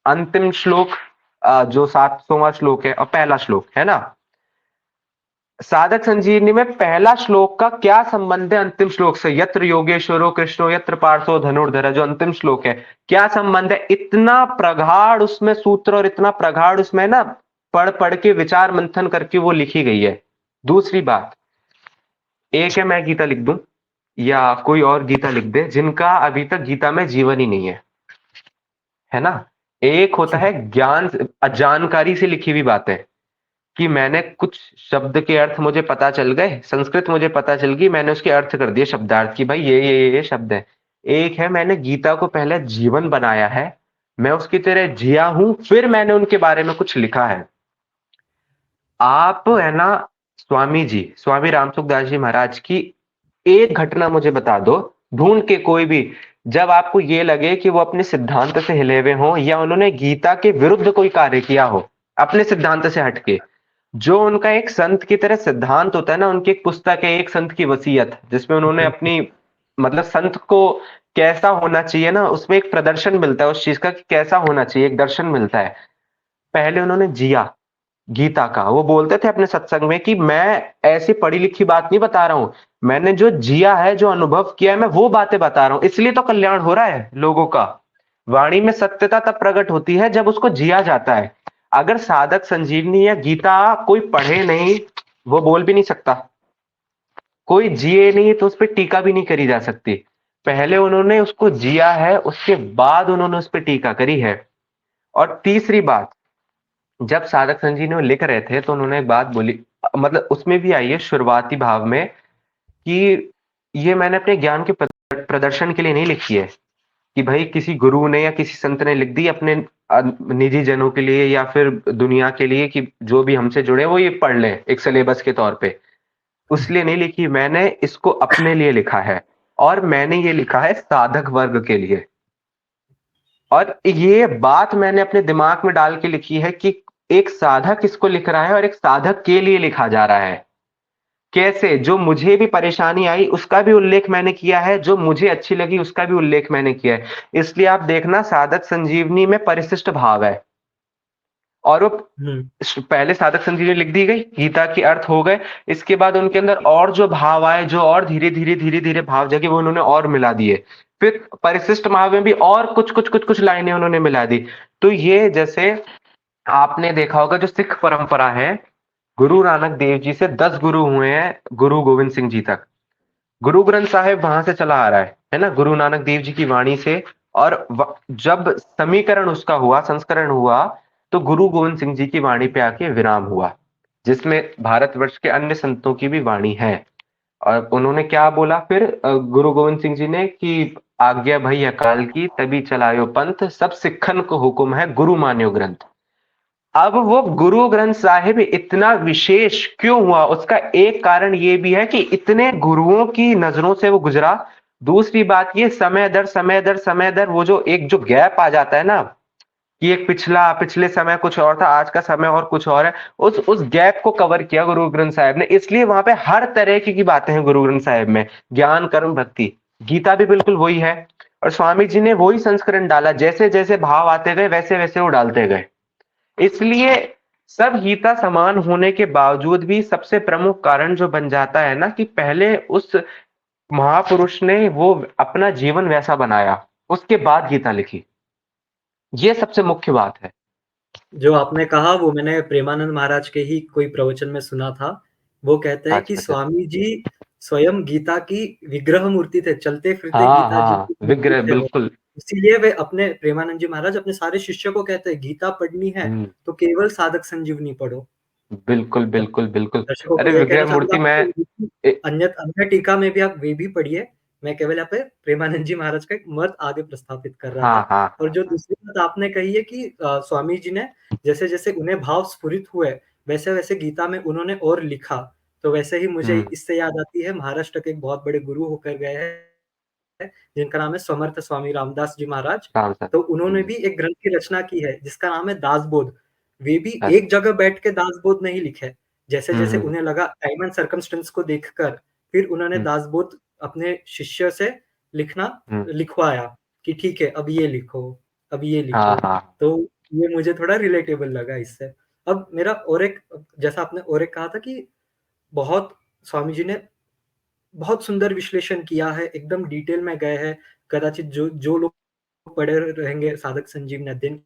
अंतिम श्लोक, जो 700वां श्लोक है और पहला श्लोक है ना, साधक संजीवनी में पहला श्लोक का क्या संबंध है अंतिम श्लोक से? यत्र योगेश्वरो कृष्णो यत्र पार्थो धनुर्धर, जो अंतिम श्लोक है, क्या संबंध है? इतना प्रगाढ़ उसमें सूत्र, और इतना प्रगाढ़ उसमें ना, पढ़ पढ़ के विचार मंथन करके वो लिखी गई है। दूसरी बात, एक है मैं गीता लिख दूं या कोई और गीता लिख दे, जिनका अभी तक गीता में जीवन ही नहीं है ना। एक होता है ज्ञान, जानकारी से लिखी हुई बातें, कि मैंने कुछ शब्द के अर्थ मुझे पता चल गए, संस्कृत मुझे पता चल गई, मैंने उसके अर्थ कर दिए शब्दार्थ की भाई ये शब्द है। एक है मैंने गीता को पहले जीवन बनाया है, मैं उसकी तरह जिया हूं, फिर मैंने उनके बारे में कुछ लिखा है। आप है ना, स्वामी जी, स्वामी रामसुखदास जी महाराज की एक घटना मुझे बता दो, ढूंढ के कोई भी, जब आपको ये लगे कि वो अपने सिद्धांत से हिले हुए हों, या उन्होंने गीता के विरुद्ध कोई कार्य किया हो अपने सिद्धांत से हटके। जो उनका एक संत की तरह सिद्धांत होता है ना, उनकी एक पुस्तक है, एक संत की वसीयत, जिसमें उन्होंने अपनी, मतलब संत को कैसा होना चाहिए ना, उसमें एक प्रदर्शन मिलता है उस चीज का कि कैसा होना चाहिए, एक दर्शन मिलता है। पहले उन्होंने जिया गीता का, वो बोलते थे अपने सत्संग में कि मैं ऐसी पढ़ी लिखी बात नहीं बता रहा हूं, मैंने जो जिया है, जो अनुभव किया है, मैं वो बातें बता रहा हूं, इसलिए तो कल्याण हो रहा है लोगों का। वाणी में सत्यता तब प्रकट होती है जब उसको जिया जाता है। अगर साधक संजीवनी या गीता कोई पढ़े नहीं, वो बोल भी नहीं सकता। कोई जिए नहीं तो उस पर टीका भी नहीं करी जा सकती। पहले उन्होंने उसको जिया है, उसके बाद उन्होंने उस पर टीका करी है। और तीसरी बात, जब साधक संजीवनी में लिख रहे थे तो उन्होंने एक बात बोली, मतलब उसमें भी आई है शुरुआती भाव में, कि ये मैंने अपने ज्ञान के प्रदर्शन के लिए नहीं लिखी है, कि भाई किसी गुरु ने या किसी संत ने लिख दी अपने निजी जनों के लिए या फिर दुनिया के लिए, कि जो भी हमसे जुड़े वो ये पढ़ लें एक सिलेबस के तौर पे। उसलिए नहीं लिखी, मैंने इसको अपने लिए लिखा है, और मैंने ये लिखा है साधक वर्ग के लिए। और ये बात मैंने अपने दिमाग में डाल के लिखी है कि एक साधक इसको लिख रहा है और एक साधक के लिए लिखा जा रहा है। कैसे? जो मुझे भी परेशानी आई उसका भी उल्लेख मैंने किया है, जो मुझे अच्छी लगी उसका भी उल्लेख मैंने किया है। इसलिए आप देखना, साधक संजीवनी में परिशिष्ट भाव है। और वो हुँ। पहले साधक संजीवनी लिख दी गई, गीता के अर्थ हो गए, इसके बाद उनके अंदर और जो भाव आए, जो और धीरे-धीरे भाव जगे, वो उन्होंने और मिला दिए। फिर परिशिष्ट महाव में भी और कुछ लाइनें उन्होंने मिला दी। तो ये जैसे आपने देखा होगा जो सिख परंपरा है, गुरु नानक देव जी से 10 गुरु हुए हैं, गुरु गोविंद सिंह जी तक। गुरु ग्रंथ साहिब वहां से चला आ रहा है ना, गुरु नानक देव जी की वाणी से। और जब समीकरण उसका हुआ, संस्करण हुआ, तो गुरु गोविंद सिंह जी की वाणी पे आके विराम हुआ, जिसमें भारतवर्ष के अन्य संतों की भी वाणी है। और उन्होंने क्या बोला फिर गुरु गोविंद सिंह जी ने कि आज्ञा भई अकाल की, तभी चलायो पंथ, सब सिखन को हुक्म है, गुरु मान्यो ग्रंथ। अब वो गुरु ग्रंथ साहिब इतना विशेष क्यों हुआ, उसका एक कारण ये भी है कि इतने गुरुओं की नजरों से वो गुजरा। दूसरी बात ये, समय दर वो जो एक जो गैप आ जाता है ना, कि एक पिछले समय कुछ और था, आज का समय और कुछ और है, उस गैप को कवर किया गुरु ग्रंथ साहिब ने। इसलिए वहां पे हर तरह की बातें हैं गुरु ग्रंथ साहिब में, ज्ञान कर्म भक्ति। गीता भी बिल्कुल वही है, और स्वामी जी ने वही संस्करण डाला, जैसे जैसे भाव आते गए वैसे वैसे वो डालते गए। इसलिए सब गीता समान होने के बावजूद भी सबसे प्रमुख कारण जो बन जाता है ना, कि पहले उस महापुरुष ने वो अपना जीवन वैसा बनाया, उसके बाद गीता लिखी। ये सबसे मुख्य बात है। जो आपने कहा वो मैंने प्रेमानंद महाराज के ही कोई प्रवचन में सुना था। वो कहते हैं कि अच्छा, अच्छा। स्वामी जी स्वयं गीता की विग्रह मूर्ति थे, चलते-फिरते हाँ, गीता जी हाँ, की मूर्ति विग्रह थे वो। बिल्कुल। इसीलिए वे अपने प्रेमानंद जी महाराज अपने सारे शिष्यों को कहते हैं, गीता पढ़नी है हुँ, तो केवल साधक संजीवनी पढ़ो। बिल्कुल, मतलब बिल्कुल, बिल्कुल। दर्शकों को अरे ये कहना विग्रह चाहूँगा मूर्ति मैं आप ए अन्य टीका में भी आप वे भी पढ़िए। मैं केवल यहाँ पे प्रेमानंद जी महाराज का एक मत आगे प्रस्तापित कर रहा हाँ, था। हाँ, और हाँ, जो हाँ। दूसरी बात आपने कही है कि स्वामी जी ने जैसे-जैसे उन्हें भाव स्फुरित हुए, वैसे-वैसे गीता में उन्होंने और लिखा। तो वैसे ही मुझे हुँ, इससे याद आती है महाराष्ट्र के एक बहुत बड़े गुरु होकर गए हैं, जिनका नाम है समर्थ स्वामी रामदास जी महाराज। शाम सर। तो उन्होंने हुँ, भी एक ग्रंथ की रचना की है जिसका नाम है दासबोध। वे भी अच्छा। एक जगह बैठ के दासबोध नहीं लिखे। हुँ, जैसे-जैसे हुँ, उन्हें लगा टाइम एंड सर्कमस्टेंस को देखकर, फिर उन्होंने हुँ, दासबोध अपने शिष्य से लिखना हुँ। लिखवाया कि ठीक है, अब ये लिखो, अब ये हाँ, लिखो। हाँ। तो ये मुझे थोड़ा रिलेटेबल लगा इससे। अब मेरा और एक जैसा आपने और एक कहा था कि बहुत स्वामी जी ने बहुत सुंदर विश्लेषण किया है, एकदम डिटेल में गए हैं। कदाचित जो जो लोग पढ़े रहेंगे साधक संजीवनी अध्ययन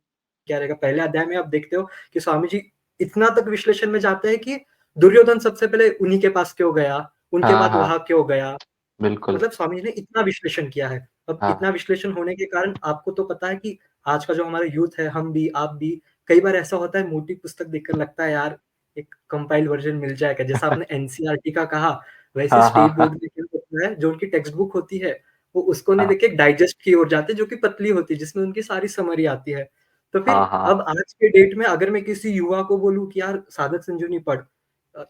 क्या रहेगा, पहले अध्याय में आप देखते हो कि स्वामी जी इतना तक विश्लेषण में जाते हैं कि दुर्योधन सबसे पहले उन्हीं के पास क्यों गया, उनके हाँ, बाद हाँ, वहाँ क्यों गया। बिल्कुल। मतलब स्वामी जी ने इतना विश्लेषण किया है। अब हाँ, इतना विश्लेषण होने के कारण आपको तो पता है कि आज का जो हमारा यूथ है, हम भी, आप भी, कई बार ऐसा होता है मोटी पुस्तक देखकर लगता है यार एक कंपाइल्ड वर्ज़न मिल जाएगा। जैसा आपने एनसीईआरटी का कहा, वैसे हाँ, हाँ, स्टेट बोर्ड हाँ। में क्या होता है, जो उनकी टेक्स्ट बुक होती है, वो उसको नहीं हाँ, लेके डाइजेस्ट की ओर जाते हैं, जो कि पतली होती है, जिसमें उनकी सारी समरी आती है। तो फिर हाँ, हाँ। अब आज के डेट में अगर मैं किसी युवा को बोलूँ कि यार साधक संजीवनी पढ़, अ,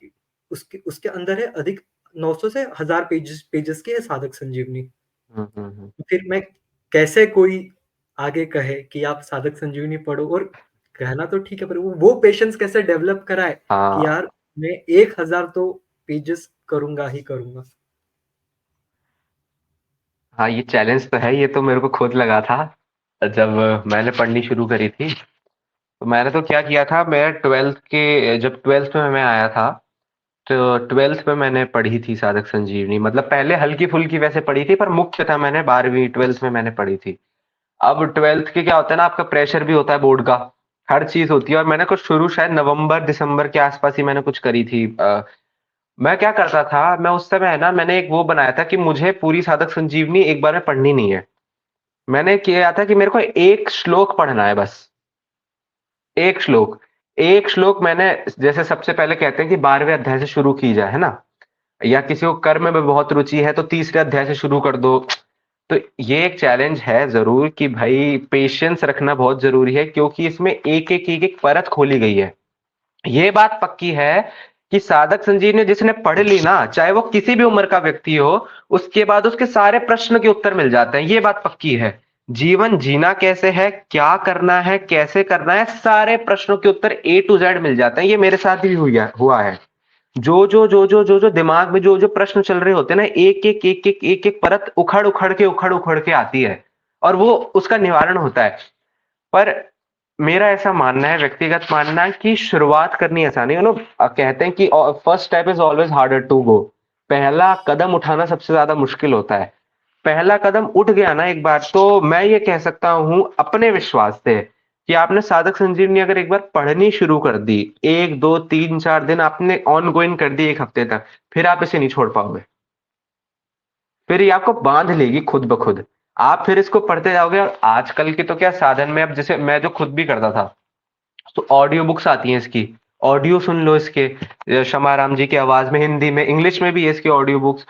उसके उसके अंदर है अधिक 900 से 1000 पेजेज़ की है साधक संजीवनी। हुँ, हुँ, हुँ। फिर मैं कैसे कोई आगे कहे कि आप साधक संजीवनी पढ़ो, और कहना तो ठीक है पर वो पेशेंस कैसे डेवलप कराए कि हाँ। यार मैं 1000 तो पेजेस करूँगा ही करूँगा। हाँ, ये चैलेंज तो है, ये तो मेरे को खुद लगा था, जब मैंने पढ़नी शुरू करी थी। तो मैंने तो क्या किया था, मैं 12th के जब 12th में मैं आया था, तो 12th में मैंने पढ़ी थी साधक संजीवनी। मतलब पहले हल्की-फुल्की वैसे पढ़ी थी, पर मुख्यतः मैंने 12वीं 12th में मैंने पढ़ी थी। अब 12th के क्या होता है ना, आपका प्रेशर भी होता है बोर्ड का, हर चीज़ होती है, और मैंने कुछ शुरू शायद नवंबर-दिसंबर के आस-पास ही मैंने कुछ करी थी। मैं क्या करता था, मैं उस समय है ना, मैंने एक वो बनाया था कि मुझे पूरी साधक संजीवनी एक बार में पढ़नी नहीं है। मैंने किया था कि मेरे को 1 श्लोक पढ़ना है बस, 1 श्लोक। 1 श्लोक मैंने, जैसे सबसे पहले कहते हैं कि 12वें अध्याय से शुरू की जाए, है ना? या किसी को कर्म में बहुत रुचि है तो तीसरे अध्याय से शुरू कर दो। तो ये एक चैलेंज है ज़रूर कि भाई पेशेंस रखना बहुत ज़रूरी है, क्योंकि इसमें एक-एक, एक-एक परत खोली गई है। ये बात पक्की है कि साधक संजीवनी जिसने पढ़ ली ना, चाहे वो किसी भी उम्र का व्यक्ति हो, उसके बाद उसके सारे प्रश्न के उत्तर मिल जाते हैं। ये बात पक्की है। जीवन जीना कैसे है, क्या करना है, कैसे करना है, सारे प्रश्नों के उत्तर ए टू ज़ेड मिल जाते हैं। ये मेरे साथ भी हुआ है। जो दिमाग में जो प्रश्न चल रहे होते हैं ना, एक एक परत उखड़ उखड़ के आती है, और वो उसका निवारण होता है। पर मेरा ऐसा मानना है, व्यक्तिगत मानना है कि शुरुआत करनी आसान है। कहते हैं कि first step is always harder to go. पहला कदम उठाना सबसे ज्यादा मुश्किल होता है। पहला कदम उठ गया ना एक बार, तो मैं ये कह सकता हूँ अपने विश्वास से कि आपने साधक संजीवनी अगर एक बार पढ़नी शुरू कर दी, 1 2 3 4 दिन आपने ऑन गोइंग कर दी 1 हफ्ते तक, फिर आप इसे नहीं छोड़ पाओगे। फिर ये आपको बांध लेगी खुद ब खुद। आप फिर इसको पढ़ते जाओगे। और आजकल के तो क्या साधन में, अब जैसे मैं जो खुद भी करता था, तो ऑडियो बुक्स आती हैं इसकी, ऑडियो सुन लो इसके, शमाराम जी की आवाज में, हिंदी में, इंग्लिश में भी है इसके ऑडियो बुक्स।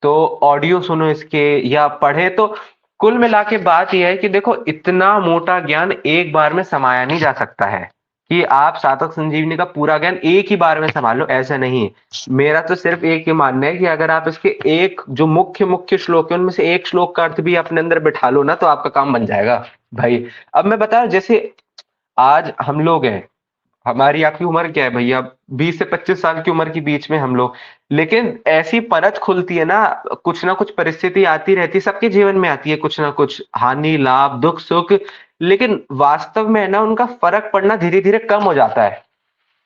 तो ऑडियो सुनो इसके या पढ़े। तो कुल मिला के बात यह है कि देखो, इतना मोटा ज्ञान एक बार में समाया नहीं जा सकता है कि आप साधक संजीवनी का पूरा ज्ञान एक ही बार में संभाल लो, ऐसा नहीं। मेरा तो सिर्फ एक ही मानना है कि अगर आप इसके एक जो मुख्य मुख्य श्लोक है उनमें से एक श्लोक का अर्थ भी अपने अंदर बिठा लो ना, तो आपका काम बन जाएगा भाई। अब मैं बता, जैसे आज हम लोग हैं, हमारी आपकी उम्र क्या है भैया, 20 से 25 साल की उम्र के बीच में हम लोग, लेकिन ऐसी परत खुलती है ना कुछ परिस्थिति आती रहती है, सबके जीवन में आती है कुछ ना कुछ हानि लाभ दुख सुख। लेकिन वास्तव में है ना, उनका फर्क पड़ना धीरे धीरे कम हो जाता है।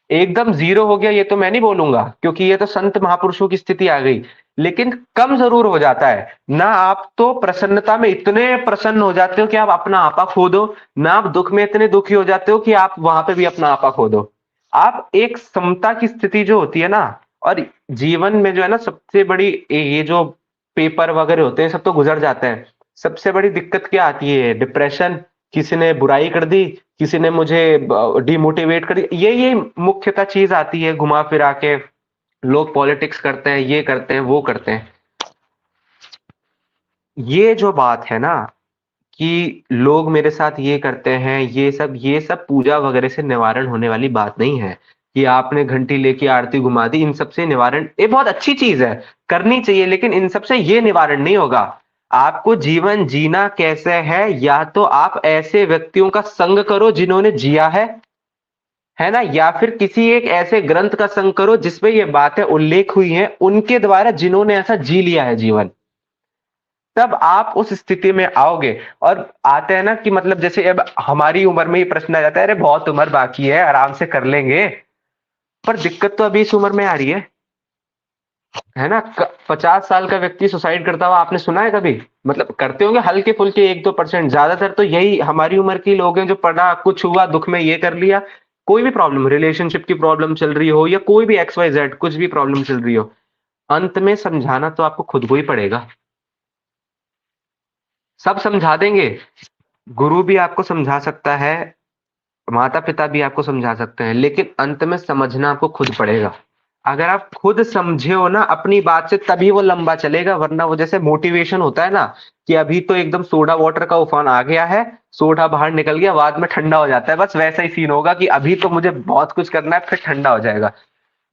एकदम जीरो हो गया ये तो मैं नहीं बोलूंगा, क्योंकि ये तो संत महापुरुषों की स्थिति आ गई, लेकिन कम जरूर हो जाता है ना। आप तो प्रसन्नता में इतने प्रसन्न हो जाते हो कि आप अपना आपा खो दो, ना आप दुख में इतने दुखी हो जाते हो कि आप वहां पे भी अपना आपा खो दो। आप एक समता की स्थिति जो होती है ना, और जीवन में जो है ना सबसे बड़ी ये जो पेपर वगैरह होते हैं सब तो गुजर जाते हैं। सबसे बड़ी दिक्कत क्या आती है? डिप्रेशन, किसी ने बुराई कर दी, किसी ने मुझे डिमोटिवेट कर दिया, ये मुख्यतः चीज आती है घुमा फिरा के। लोग पॉलिटिक्स करते हैं, ये करते हैं, वो करते हैं। ये जो बात है ना कि लोग मेरे साथ ये करते हैं, ये सब पूजा वगैरह से निवारण होने वाली बात नहीं है। कि आपने घंटी लेके आरती घुमा दी, इन सब से निवारण, ये बहुत अच्छी चीज है, करनी चाहिए, लेकिन इन सब से ये निवारण नहीं होगा। आपको जीवन जीना कैसे है, या तो आप ऐसे व्यक्तियों का संग करो जिन्होंने जिया है ना, या फिर किसी एक ऐसे ग्रंथ का संग करो जिसमें ये बातें उल्लेख हुई हैं उनके द्वारा, जिन्होंने ऐसा जी लिया है जीवन। तब आप उस स्थिति में आओगे। और आते हैं ना कि मतलब जैसे अब हमारी उम्र में ये प्रश्न आ जाता है, अरे बहुत उम्र बाकी है, आराम से कर लेंगे। पर दिक्कत तो अभी इस उम्र में आ रही है ना। 50 साल का व्यक्ति सुसाइड करता हुआ आपने सुना है कभी? मतलब करते होंगे हल्के फुल्के 1 2%, ज्यादातर तो यही हमारी उम्र के लोग हैं जो पढ़ा, कुछ हुआ दुख में ये कर लिया। कोई भी प्रॉब्लम, रिलेशनशिप की प्रॉब्लम चल रही हो या कोई भी XYZ कुछ भी प्रॉब्लम चल रही हो, अंत में समझाना तो आपको खुद को ही पड़ेगा। सब समझा देंगे, गुरु भी आपको समझा सकता है, माता पिता भी आपको समझा सकते हैं, लेकिन अंत में समझना आपको खुद पड़ेगा। अगर आप खुद समझे हो ना अपनी बात से, तभी वो लंबा चलेगा। वरना वो जैसे मोटिवेशन होता है ना, कि अभी तो एकदम सोडा वाटर का उफान आ गया है, सोडा बाहर निकल गया, बाद में ठंडा हो जाता है, बस वैसा ही सीन होगा कि अभी तो मुझे बहुत कुछ करना है, फिर ठंडा हो जाएगा।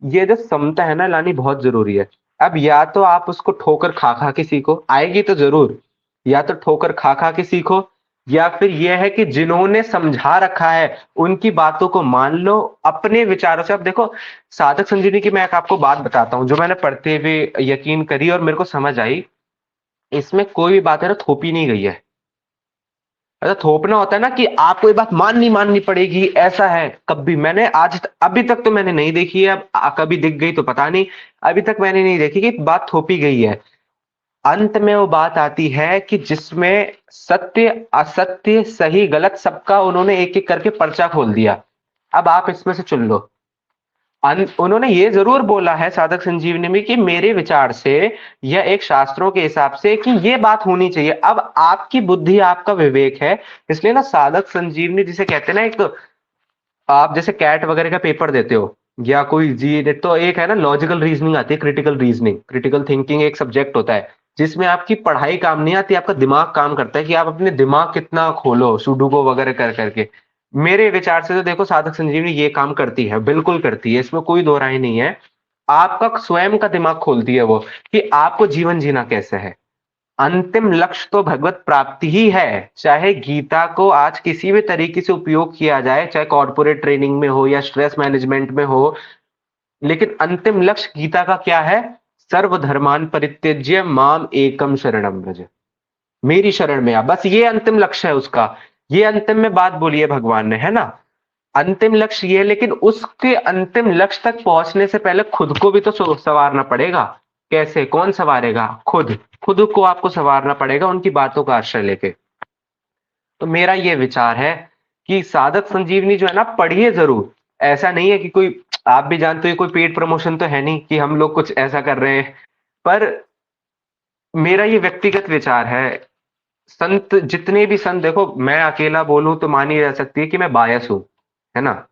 ये जो समता है ना लानी बहुत जरूरी है। अब या तो आप उसको ठोकर खा खा के सीखो, आएगी तो जरूर, या तो ठोकर खा खा के सीखो, या फिर यह है कि जिन्होंने समझा रखा है उनकी बातों को मान लो अपने विचारों से। अब देखो, साधक संजीवनी की मैं एक आपको बात बताता हूँ जो मैंने पढ़ते हुए यकीन करी और मेरे को समझ आई। इसमें कोई भी बात है ना थोपी नहीं गई है। ऐसा थोपना होता है ना कि आपको ये बात माननी माननी पड़ेगी, ऐसा है, कभी मैंने अभी तक तो मैंने नहीं देखी है। अब कभी दिख गई तो पता नहीं, अभी तक मैंने नहीं देखी कि बात थोपी गई है। अंत में वो बात आती है कि जिसमें सत्य असत्य सही गलत सबका उन्होंने एक एक करके पर्चा खोल दिया। अब आप इसमें से चुन लो। उन्होंने ये जरूर बोला है साधक संजीवनी में कि मेरे विचार से यह एक शास्त्रों के हिसाब से कि ये बात होनी चाहिए। अब आपकी बुद्धि आपका विवेक है। इसलिए ना साधक संजीवनी जिसे कहते हैं ना, एक आप जैसे कैट वगैरह का पेपर देते हो या कोई जी, तो एक है ना लॉजिकल रीजनिंग आती है, क्रिटिकल रीजनिंग, क्रिटिकल थिंकिंग एक सब्जेक्ट होता है जिसमें आपकी पढ़ाई काम नहीं आती, आपका दिमाग काम करता है कि आप अपने दिमाग कितना खोलो सुडोकू वगैरह कर करके। मेरे विचार से तो देखो साधक संजीवनी ये काम करती है, बिल्कुल करती है, इसमें कोई दो राय नहीं है। आपका स्वयं का दिमाग खोलती है वो, कि आपको जीवन जीना कैसे है। अंतिम लक्ष्य तो भगवत प्राप्ति ही है। चाहे गीता को आज किसी भी तरीके से उपयोग किया जाए, चाहे कॉर्पोरेट ट्रेनिंग में हो या स्ट्रेस मैनेजमेंट में हो, लेकिन अंतिम लक्ष्य गीता का क्या है? सर्वधर्मान परित्यज्य माम एकम शरणम व्रज, मेरी शरण में आ, बस ये अंतिम लक्ष्य है उसका। ये अंतिम में बात बोली है भगवान ने, है ना? अंतिम लक्ष्य ये है, लेकिन उसके अंतिम लक्ष्य तक पहुंचने से पहले खुद को भी तो संवारना पड़ेगा। कैसे? कौन संवारेगा? खुद। खुद को आपको संवारना पड़ेगा उनकी बातों का आश्रय लेके। तो मेरा ये विचार है कि साधक संजीवनी जो है ना, पढ़िए जरूर। ऐसा नहीं है कि कोई, आप भी जानते हो, कोई पेड प्रमोशन तो है नहीं कि हम लोग कुछ ऐसा कर रहे हैं। पर मेरा ये व्यक्तिगत विचार है, संत जितने भी संत, देखो मैं अकेला बोलूं तो मानी जा सकती है कि मैं बायस हूं, है ना?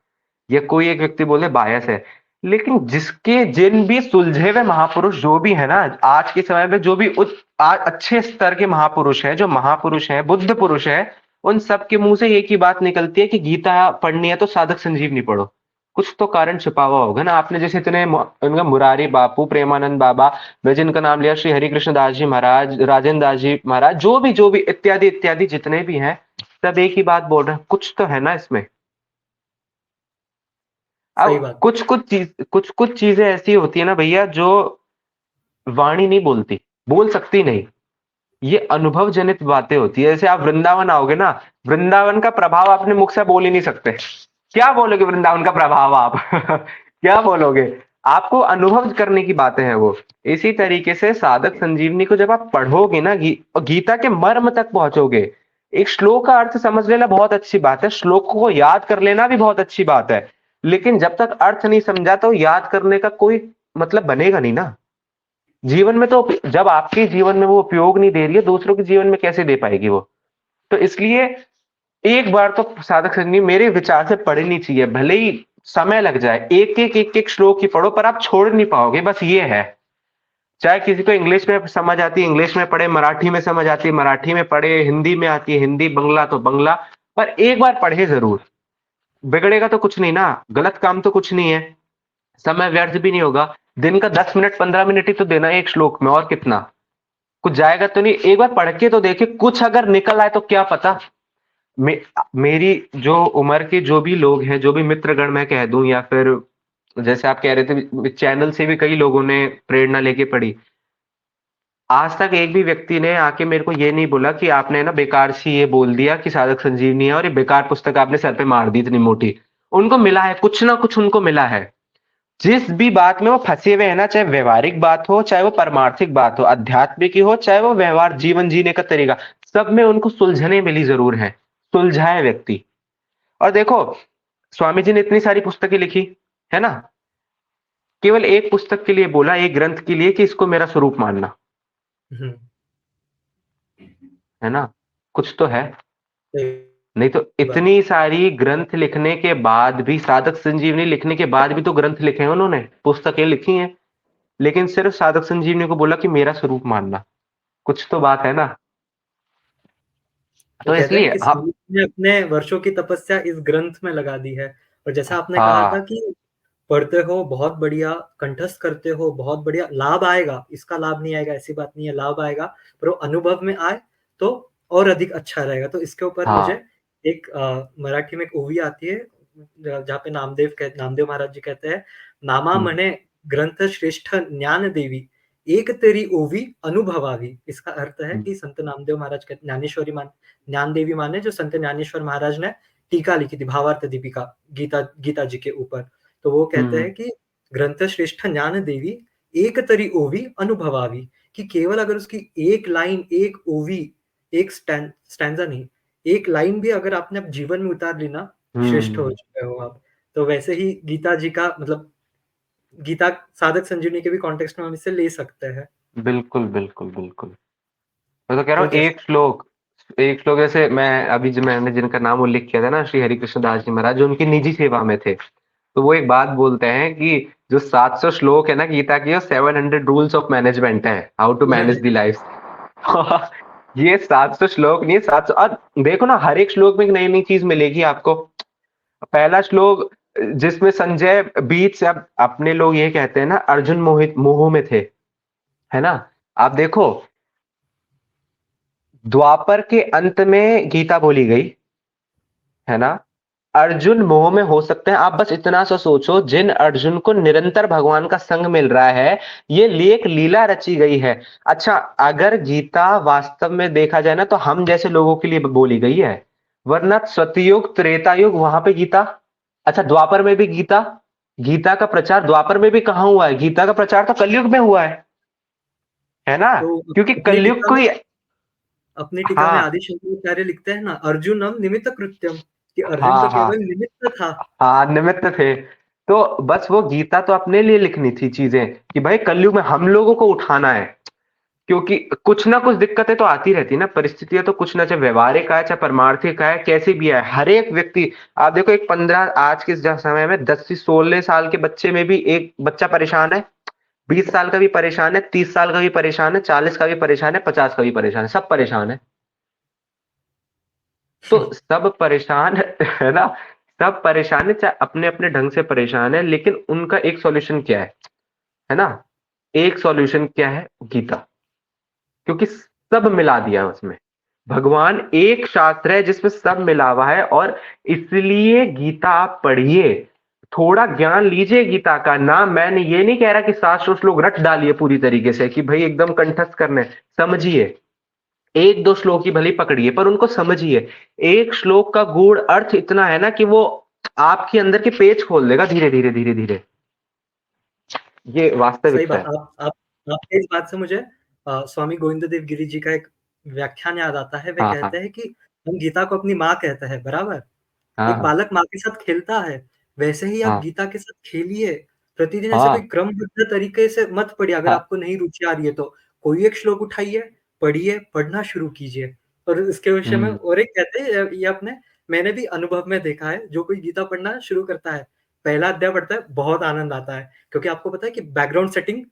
या कोई एक व्यक्ति बोले बायस है, लेकिन जिसके जिन भी सुलझे हुए महापुरुष जो भी है ना आज के समय में, जो भी अच्छे स्तर के महापुरुष है, जो महापुरुष है, बुद्ध पुरुष है, उन सब के मुंह से एक ही बात निकलती है कि गीता पढ़नी है तो साधक संजीवनी पढ़ो। कुछ तो कारण छिपा हुआ होगा ना। आपने जैसे इतने उनका मुरारी बापू, प्रेमानंद बाबा, मैं जिनका नाम लिया, श्री हरिकृष्ण दास जी महाराज, राजेंद्र दास जी महाराज, जो भी इत्यादि इत्यादि जितने भी हैं, सब एक ही बात बोल रहे हैं। कुछ तो है ना इसमें। सही अब बात। कुछ चीजें ऐसी होती है ना भैया, जो वाणी नहीं बोलती, बोल सकती नहीं। ये अनुभव जनित बातें होती है। जैसे आप वृंदावन आओगे ना, वृंदावन का प्रभाव अपने मुख से बोल ही नहीं सकते। क्या बोलोगे वृंदावन का प्रभाव आप? क्या बोलोगे? आपको अनुभव करने की बातें हैं वो। इसी तरीके से साधक संजीवनी को जब आप पढ़ोगे ना, और गीता के मर्म तक पहुंचोगे। एक श्लोक का अर्थ समझ लेना बहुत अच्छी बात है, श्लोक को याद कर लेना भी बहुत अच्छी बात है, लेकिन जब तक अर्थ नहीं समझा तो याद करने का कोई मतलब बनेगा नहीं ना। जीवन में तो, जब आपके जीवन में वो उपयोग नहीं दे रही है, दूसरों के जीवन में कैसे दे पाएगी वो? तो इसलिए एक बार तो साधक संगीत मेरे विचार से पढ़नी चाहिए, भले ही समय लग जाए। एक एक श्लोक ही पढ़ो, पर आप छोड़ नहीं पाओगे, बस ये है। चाहे किसी को इंग्लिश में समझ आती है इंग्लिश में पढ़े, मराठी में समझ आती है मराठी में पढ़े, हिंदी में आती है हिंदी, बंगला तो बंगला, पर एक बार पढ़े जरूर। बिगड़ेगा तो कुछ नहीं ना, गलत काम तो कुछ नहीं है, समय व्यर्थ भी नहीं होगा। दिन का 10 मिनट 15 मिनट ही तो देना है एक श्लोक में, और कितना? कुछ जाएगा तो नहीं। एक बार पढ़ के तो देखे, कुछ अगर निकल आए तो क्या पता। मे, मेरी जो उम्र के जो भी लोग हैं, जो भी मित्रगण मैं कह दूं, या फिर जैसे आप कह रहे थे चैनल से भी कई लोगों ने प्रेरणा लेके पढ़ी, आज तक एक भी व्यक्ति ने आके मेरे को ये नहीं बोला कि आपने ना बेकार सी ये बोल दिया कि साधक संजीवनी है और ये बेकार पुस्तक आपने सर पे मार दी इतनी मोटी। उनको मिला है कुछ ना कुछ, उनको मिला है। जिस भी बात में वो फंसे हुए हैं ना, चाहे व्यवहारिक बात हो, चाहे वो परमार्थिक बात हो, आध्यात्मिक ही हो, चाहे वो व्यवहार जीवन जीने का तरीका, सब में उनको सुलझने मिली जरूर है। सुलझाए व्यक्ति। और देखो, स्वामी जी ने इतनी सारी पुस्तकें लिखी, है ना? केवल एक पुस्तक के लिए बोला, एक ग्रंथ के लिए, कि इसको मेरा स्वरूप मानना, हम्म। है ना? कुछ तो है। सही नहीं तो बात। इतनी सारी ग्रंथ लिखने के बाद भी, साधक संजीवनी लिखने के बाद भी तो ग्रंथ लिखे हैं उन्होंने, पुस्तकें लिखी हैं, लेकिन सिर्फ साधक संजीवनी को बोला कि मेरा स्वरूप मानना। कुछ तो बात है ना। वो तो कहते हैं इसलिए कि स्वामी जी ने अपने वर्षों की तपस्या इस ग्रंथ में लगा दी है। और जैसा आपने कहा था हाँ, कि पढ़ते हो बहुत बढ़िया, कंठस्थ करते हो बहुत बढ़िया, लाभ आएगा, इसका लाभ नहीं आएगा ऐसी बात नहीं है, लाभ आएगा, पर वो अनुभव में आए तो और अधिक अच्छा रहेगा। तो इसके ऊपर हाँ। मुझे एक मराठी में एक ओवी आती है, जहाँ पे नामदेव महाराज जी कहते हैं, नामा हुँ, म्हणे ग्रंथ श्रेष्ठ ज्ञान देवी, एक तेरी ओवी अनुभवावी। इसका अर्थ है हुँ, कि संत नामदेव महाराज कहते, ज्ञानेश्वरी मान, ज्ञान देवी माने जो संत ज्ञानेश्वर महाराज ने टीका लिखी थी, भावार्थ दीपिका, गीता जी के ऊपर। तो वो कहते हुँ, हैं कि ग्रंथ श्रेष्ठ ज्ञान देवी, एक तरी ओवी अनुभवावी, कि केवल अगर उसकी एक लाइन, एक ओवी, एक स्टैंजा नहीं, एक लाइन भी अगर आपने अपने जीवन में उतार ली ना, श्रेष्ठ हो हुँ। चुके हो आप। तो वैसे ही गीता जी का मतलब, गीता साधक संजीवनी के भी कॉन्टेक्स्ट में हम इसे ले सकते हैं। बिल्कुल, बिल्कुल, बिल्कुल। मैं तो कह रहा तो हूँ जैसे एक श्लोक जैसे मैं अभी जो मैंने जिनका नाम उल्लेख किया था ना, श्री हरिकृष्ण दास जी महाराज, जो उनकी निजी सेवा में थे। तो वो एक बात बोलते हैं कि जो 700 श्लोक है ना गीता की, वो 700 रूल्स ऑफ मैनेजमेंट है, how to manage the life. ये 700 श्लोक नहीं है, 700। और देखो ना, हर एक श्लोक में एक नई नई चीज मिलेगी आपको। पहला श्लोक जिसमें संजय बीच से, अब अपने लोग ये कहते हैं ना, अर्जुन मोहित मोह में थे, है ना? आप देखो, द्वापर के अंत में गीता बोली गई, है ना? अर्जुन मोह में हो सकते हैं। आप बस इतना सा सोचो, जिन अर्जुन को निरंतर भगवान का संग मिल रहा है, ये एक लीला रची गई है। अच्छा, अगर गीता वास्तव में देखा जाए ना, तो हम जैसे लोगों के लिए बोली गई है। वरना सतयुग त्रेता युग वहां पे गीता, अच्छा द्वापर में भी गीता, गीता का प्रचार द्वापर में भी कहाँ हुआ है? गीता का प्रचार तो कलयुग में हुआ है ना? तो क्योंकि अपनी कलयुग टीका को में ही, अपनी टीका में हाँ आदि शंकराचार्य लिखते हैं ना, अर्जुनम निमित्त कृत्यम, कि अर्जुन हाँ तो हाँ केवल निमित्त था। हाँ, निमित्त थे। तो बस वो गीता तो अपने लिए लिखनी थी चीजें, कि भाई कलयुग में हम लोगों को उठाना है। क्योंकि कुछ ना कुछ दिक्कतें तो आती रहती ना, परिस्थितियां तो कुछ ना, चाहे व्यवहारिक है चाहे परमार्थिक है, कैसे भी है, हर एक व्यक्ति। आप देखो एक 15 आज के समय में 10 से 16 साल के बच्चे में भी एक बच्चा परेशान है, 20 साल का भी परेशान है, 30 साल का भी परेशान है, 40 का भी परेशान है, 50 का भी परेशान है, सब परेशान है। तो सब परेशान है ना, सब परेशान है, चाहे अपने अपने ढंग से परेशान है, लेकिन उनका एक सॉल्यूशन क्या है ना? एक सॉल्यूशन क्या है? गीता। क्योंकि सब मिला दिया उसमें, भगवान एक शास्त्र है जिसमें सब मिला हुआ है, और इसलिए गीता आप पढ़िए, थोड़ा ज्ञान लीजिए गीता का। ना मैंने ये नहीं कह रहा कि शास्त्र श्लोक रट डालिए पूरी तरीके से, कि भाई एकदम कंठस्थ करने, समझिए, एक दो श्लोक ही भले पकड़िए पर उनको समझिए। एक श्लोक का गूढ़ अर्थ इतना है ना कि वो आपके अंदर के पेज खोल देगा, धीरे धीरे धीरे धीरे। ये सही वास्तविकता बात। है। आपके इस बात से मुझे स्वामी गोविंद देव गिरी जी का एक व्याख्यान याद आता है। वे हाँ हाँ कहते हैं कि हम गीता को अपनी माँ कहते हैं, बराबर। हाँ एक हाँ बालक माँ के साथ खेलता है, वैसे ही आप हाँ गीता के साथ खेलिए। प्रतिदिन ऐसे कोई हाँ क्रमबद्ध तरीके से मत पढ़िए। अगर हाँ। आपको नहीं रुचि आ रही है तो कोई एक श्लोक उठाइए, पढ़िए, पढ़ना शुरू कीजिए। और इसके विषय में हम्म। और एक कहते हैं, ये अपने मैंने भी अनुभव में देखा है, जो कोई गीता पढ़ना शुरू करता है, पहला अध्याय पढ़ता है, बहुत आनंद आता है। क्योंकि आपको पता है कि बैकग्राउंड सेटिंग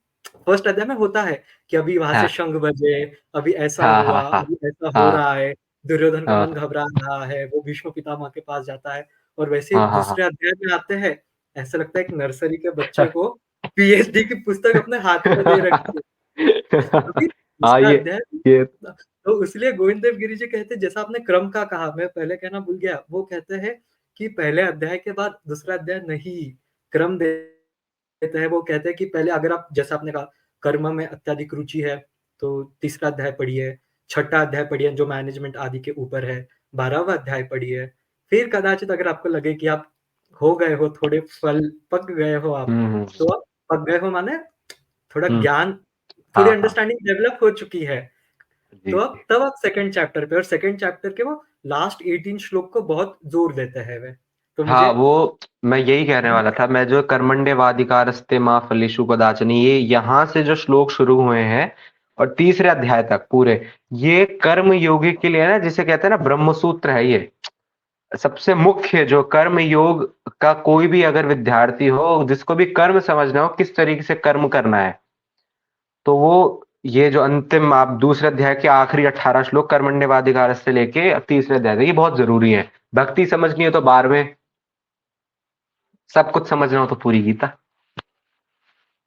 फर्स्ट अध्याय में होता है कि अभी वहां से हाँ शंख बजे, अभी ऐसा हाँ हाँ हुआ, हाँ अभी ऐसा हो हाँ रहा है, दुर्योधन का मन हाँ घबरा रहा है, वो भीष्म पितामह के पास जाता है। और वैसे ही हाँ हाँ हाँ। दूसरे अध्याय में आते हैं, ऐसा लगता है एक नर्सरी के बच्चे को पीएचडी की पुस्तक अपने हाथ में दे रखी है। क्योंकि हाँ दूसरा अध्याय ये तो इसलिए गोविंद देव गिरी जी कहते हैं, जैसा आपने क्रम का कहा, मैं पहले कहना भूल गया, वो कहते हैं कि पहले अध्याय के बाद दूसरा अध्याय नहीं, क्रम देते हैं। वो कहते हैं कि पहले अगर आप, जैसा आपने कहा, कर्म में अत्यधिक रुचि है, तो तीसरा अध्याय पढ़िए, छठा अध्याय पढ़िए जो मैनेजमेंट आदि के ऊपर है, 12वां अध्याय पढ़िए। फिर कदाचित अगर आपको लगे कि आप हो गए हो, थोड़े फल पक गए हो आप, हम्म। तो आप पक गए हो माने थोड़ा हम्म। ज्ञान, थोड़ी हाँ हाँ। अंडरस्टैंडिंग डेवलप हो चुकी है, जी तो अब जी। तब आप सेकंड चैप्टर पे, और सेकंड चैप्टर के वो लास्ट 18 श्लोक को बहुत जोर देते हैं वे। तो हाँ, मुझे वो मैं यही कहने वाला था, मैं जो कर्मण्येवाधिकारस्ते माँ फलेषु कदाचन, ये यहाँ से जो श्लोक शुरू हुए हैं और तीसरे अध्याय तक पूरे, ये कर्म योगी के लिए ना, जिसे कहते हैं ना ब्रह्म सूत्र है ये, सबसे मुख्य जो कर्म योग का कोई भी अगर विद्यार्थी हो, जिसको भी कर्म समझना हो, किस तरीके से कर्म करना है, तो वो ये जो अंतिम आप दूसरे अध्याय के आखिरी 18 श्लोक कर्मण्येवाधिकार से लेके तीसरे अध्याय तक, ये बहुत जरूरी है। भक्ति समझनी है तो 12वें, सब कुछ समझना हो तो पूरी गीता।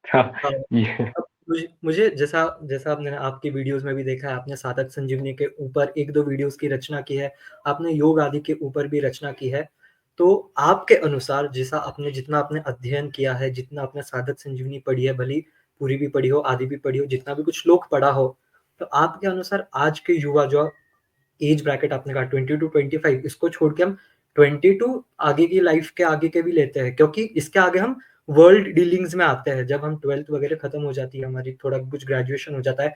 हाँ, हाँ, ये अब मुझे मुझे जैसा जैसा आपने आपकी वीडियोस में भी देखा है, आपने साधक संजीवनी के ऊपर 1-2 वीडियोस की रचना की है, आपने योग आदि के ऊपर भी रचना की है। तो आपके अनुसार जैसा आपने, जितना आपने अध्ययन किया है, जितना आपने साधक संजीवनी पढ़ी है, भली पूरी भी पढ़ी हो, आधी भी पढ़ी हो, जितना भी कुछ श्लोक पढ़ा हो, तो आपके अनुसार आज के युवा जो एज ब्रैकेट आपने कहा 20 टू 25, इसको छोड़ के हम 20 टू आगे की लाइफ के आगे के भी लेते हैं, क्योंकि इसके आगे हम वर्ल्ड डीलिंग्स में आते हैं। जब हम 12th वगैरह खत्म हो जाती है हमारी, थोड़ा कुछ ग्रेजुएशन हो जाता है,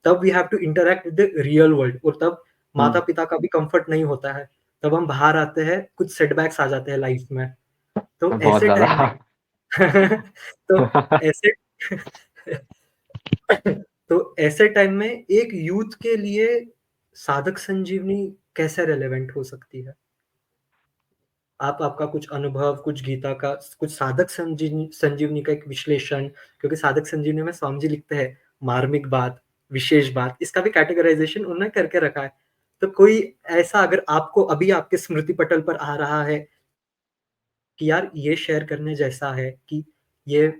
तब we have to interact with the real world, और तब माता हम्म, पिता का भी कंफर्ट नहीं होता है। तब हम बाहर आते हैं, कुछ सेटबैक्स आ जाते हैं लाइफ में। तो बहुत ऐसे टाइम ज्यादा। में तो ऐसे तो ऐसे टाइम में एक यूथ के लिए साधक संजीवनी कैसे रेलेवेंट हो सकती है? आप आपका कुछ अनुभव, कुछ गीता का, कुछ साधक संजीवनी संजीवनी का एक विश्लेषण, क्योंकि साधक संजीवनी में स्वामी जी लिखते हैं मार्मिक बात, विशेष बात, इसका भी कैटेगराइजेशन उन्होंने करके रखा है। तो कोई ऐसा अगर आपको अभी आपके स्मृति पटल पर आ रहा है कि यार ये शेयर करने जैसा है, कि ये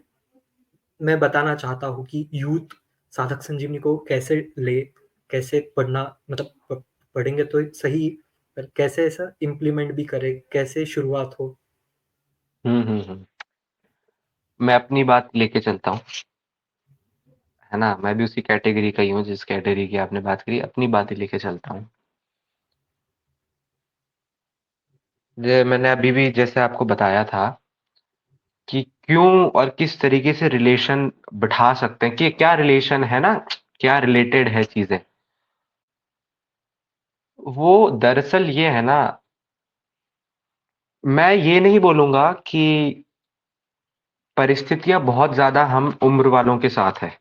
मैं बताना चाहता हूँ कि यूथ साधक संजीवनी को कैसे ले, कैसे पढ़ना, मतलब पढ़ेंगे तो सही, पर कैसे ऐसा इम्प्लीमेंट भी करे, कैसे शुरुआत हो? हम्म। मैं अपनी बात लेके चलता हूँ, है ना? मैं भी उसी कैटेगरी का ही हूँ जिस कैटेगरी की आपने बात करी, अपनी बात ही लेके चलता हूँ। मैंने अभी भी जैसे आपको बताया था कि क्यों और किस तरीके से रिलेशन बिठा सकते हैं, कि क्या रिलेशन है ना, क्या रिलेटेड है चीजें। वो दरअसल ये है ना, मैं ये नहीं बोलूंगा कि परिस्थितियां बहुत ज्यादा हम उम्र वालों के साथ है,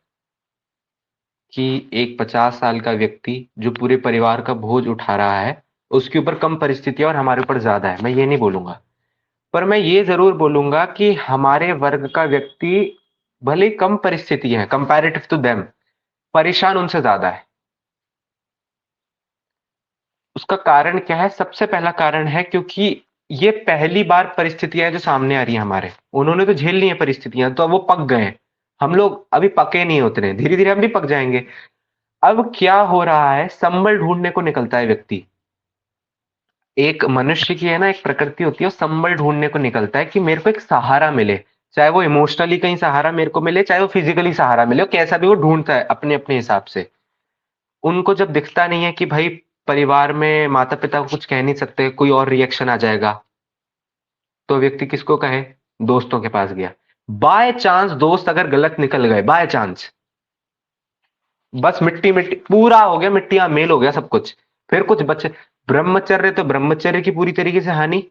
कि एक 50 साल का व्यक्ति जो पूरे परिवार का बोझ उठा रहा है, उसके ऊपर कम परिस्थितियां और हमारे ऊपर ज्यादा है, मैं ये नहीं बोलूंगा। पर मैं ये जरूर बोलूंगा कि हमारे वर्ग का व्यक्ति भले ही कम परिस्थिति है कंपैरेटिव टू देम, परेशान उनसे ज्यादा है। उसका कारण क्या है? सबसे पहला कारण है क्योंकि ये पहली बार परिस्थितियां जो सामने आ रही हैं हमारे, उन्होंने तो झेल ली है परिस्थितियां, तो अब वो पक गए हैं। हम लोग अभी पके नहीं उतने, धीरे धीरे हम भी पक जाएंगे। अब क्या हो रहा है, संबल ढूंढने को निकलता है व्यक्ति। एक मनुष्य की है ना, एक प्रकृति होती है, वो संबल ढूंढने को निकलता है कि मेरे को एक सहारा मिले। चाहे वो इमोशनली कहीं सहारा मेरे को मिले, चाहे वो फिजिकली सहारा मिले, वो कैसा भी वो ढूंढता है अपने अपने हिसाब से। उनको जब दिखता नहीं है कि भाई परिवार में माता पिता को कुछ कह नहीं सकते, कोई और रिएक्शन आ जाएगा, तो व्यक्ति किसको कहे? दोस्तों के पास गया। बाय चांस दोस्त अगर गलत निकल गए, बाय चांस, बस मिट्टी मिट्टी पूरा हो गया, मिट्टियां मेल हो गया सब कुछ। फिर कुछ बचे। ब्रह्मचर्य तो ब्रह्मचर्य की पूरी तरीके से हानि,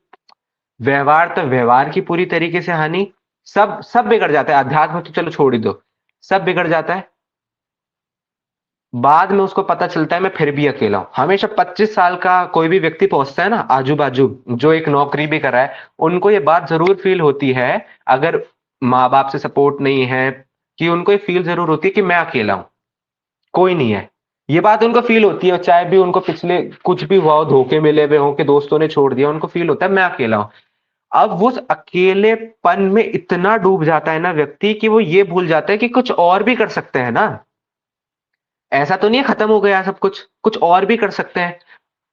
व्यवहार तो व्यवहार की पूरी तरीके से हानि। सब सब बिगड़ जाता है। अध्यात्म तो चलो छोड़ ही दो, सब बिगड़ जाता है। बाद में उसको पता चलता है मैं फिर भी अकेला हूं। हमेशा 25 साल का कोई भी व्यक्ति पहुंचता है ना आजू बाजू, जो एक नौकरी भी कर रहा है, उनको ये बात जरूर फील होती है, अगर माँ बाप से सपोर्ट नहीं है, कि उनको ये फील जरूर होती है कि मैं अकेला हूं, कोई नहीं है। ये बात उनको फील होती है, चाहे भी उनको पिछले कुछ भी हुआ हो, धोखे मिले हुए हो कि दोस्तों ने छोड़ दिया, उनको फील होता है मैं अकेला हूं। अब वो उस अकेलेपन में इतना डूब जाता है ना व्यक्ति, कि वो ये भूल जाता है कि कुछ और भी कर सकते हैं ना, ऐसा तो नहीं है खत्म हो गया सब कुछ, कुछ और भी कर सकते हैं।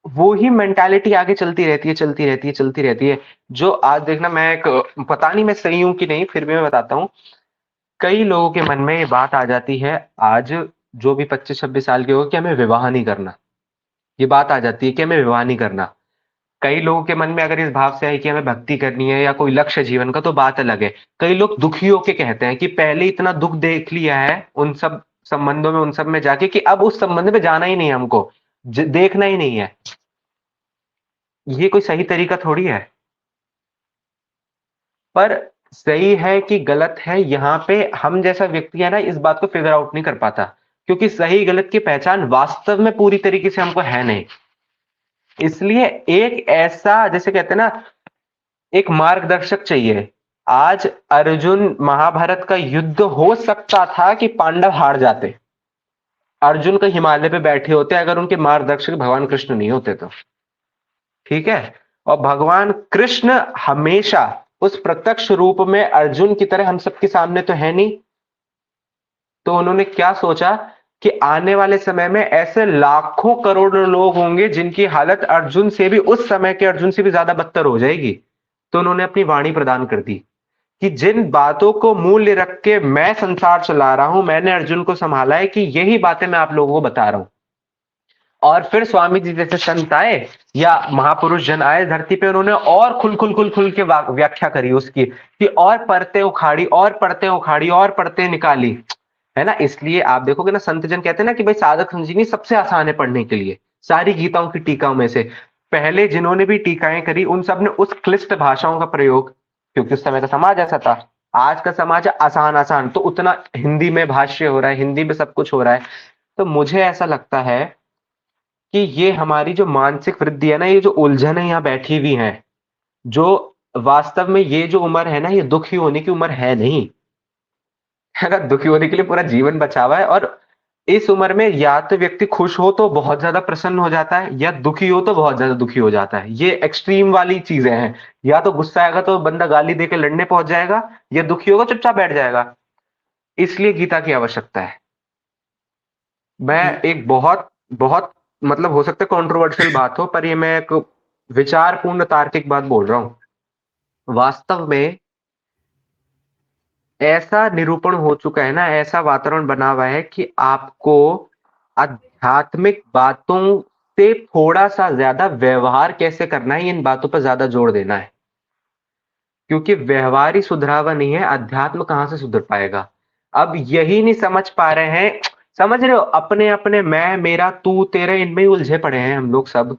वो ही मेंटालिटी आगे चलती रहती है, चलती रहती है, चलती रहती है। जो आज देखना, मैं एक, पता नहीं मैं सही हूं कि नहीं, फिर भी मैं बताता हूं। कई लोगों के मन में ये बात आ जाती है आज, जो भी 25-26 साल के हो, कि हमें विवाह नहीं करना। ये बात आ जाती है कि हमें विवाह नहीं करना। कई लोगों के मन में अगर इस भाव से है कि हमें भक्ति करनी है या कोई लक्ष्य जीवन का, तो बात अलग है। कई लोग दुखी होके कहते हैं कि पहले इतना दुख देख लिया है उन सब संबंधों में, उन सब में जाके, कि अब उस संबंध में जाना ही नहीं है हमको, देखना ही नहीं है। ये कोई सही तरीका थोड़ी है। पर सही है कि गलत है, यहाँ पे हम जैसा व्यक्ति है ना, इस बात को फिगर आउट नहीं कर पाता, क्योंकि सही गलत की पहचान वास्तव में पूरी तरीके से हमको है नहीं। इसलिए एक ऐसा, जैसे कहते हैं ना, एक मार्गदर्शक चाहिए। आज अर्जुन, महाभारत का युद्ध हो सकता था कि पांडव हार जाते, अर्जुन का हिमालय पे बैठे होते, अगर उनके मार्गदर्शक भगवान कृष्ण नहीं होते तो। ठीक है। और भगवान कृष्ण हमेशा उस प्रत्यक्ष रूप में अर्जुन की तरह हम सबके सामने तो है नहीं, तो उन्होंने क्या सोचा कि आने वाले समय में ऐसे लाखों करोड़ों लोग होंगे जिनकी हालत अर्जुन से भी, उस समय के अर्जुन से भी ज्यादा बदतर हो जाएगी। तो उन्होंने अपनी वाणी प्रदान कर दी कि जिन बातों को मूल्य रख के मैं संसार चला रहा हूं, मैंने अर्जुन को संभाला है, कि यही बातें मैं आप लोगों को बता रहा हूं। और फिर स्वामी जी जैसे संत आए या महापुरुष जन आए धरती पे, उन्होंने और खुल के व्याख्या करी उसकी, कि और परतें उखाड़ी, और परतें उखाड़ी, और परतें निकाली, है ना। इसलिए आप देखोगे ना, संत जन कहते हैं ना कि भाई साधक संजीवनी सबसे आसान है पढ़ने के लिए, सारी गीताओं की टीकाओं में से। पहले जिन्होंने भी टीकाएं करी, उन सब ने उस क्लिष्ट भाषाओं का प्रयोग, क्योंकि उस समय का समाज ऐसा था। आज का समाज है आसान आसान, तो उतना हिंदी में भाष्य हो रहा है, हिंदी में सब कुछ हो रहा है। तो मुझे ऐसा लगता है कि ये हमारी जो मानसिक वृद्धि है ना, ये जो उलझन है यहाँ बैठी हुई है, जो वास्तव में ये जो उम्र है ना, ये दुखी होने की उम्र है नहीं, है ना। दुखी होने के लिए पूरा जीवन बचा हुआ है। और इस उम्र में या तो व्यक्ति खुश हो तो बहुत ज्यादा प्रसन्न हो जाता है, या दुखी हो तो बहुत ज्यादा दुखी हो जाता है। ये एक्सट्रीम वाली चीजें हैं। या तो गुस्सा आएगा तो बंदा गाली देके लड़ने पहुंच जाएगा, या दुखी होगा चुपचाप बैठ जाएगा। इसलिए गीता की आवश्यकता है। मैं जी, एक बहुत बहुत, मतलब हो सकता है कंट्रोवर्शियल बात हो, पर ये मैं एक विचारपूर्ण तार्किक बात बोल रहा हूं। वास्तव में ऐसा निरूपण हो चुका है ना, ऐसा वातावरण बना हुआ है कि आपको आध्यात्मिक बातों से थोड़ा-सा ज़्यादा व्यवहार कैसे करना है, इन बातों पर ज़्यादा जोर देना है। क्योंकि व्यवहार ही सुधरा हुआ नहीं है, अध्यात्म कहाँ से सुधर पाएगा? अब यही नहीं समझ पा रहे हैं, समझ रहे हो? अपने-अपने मैं, मेरा, तू, तेरा इनमें ही उलझे पड़े हैं हम लोग सब।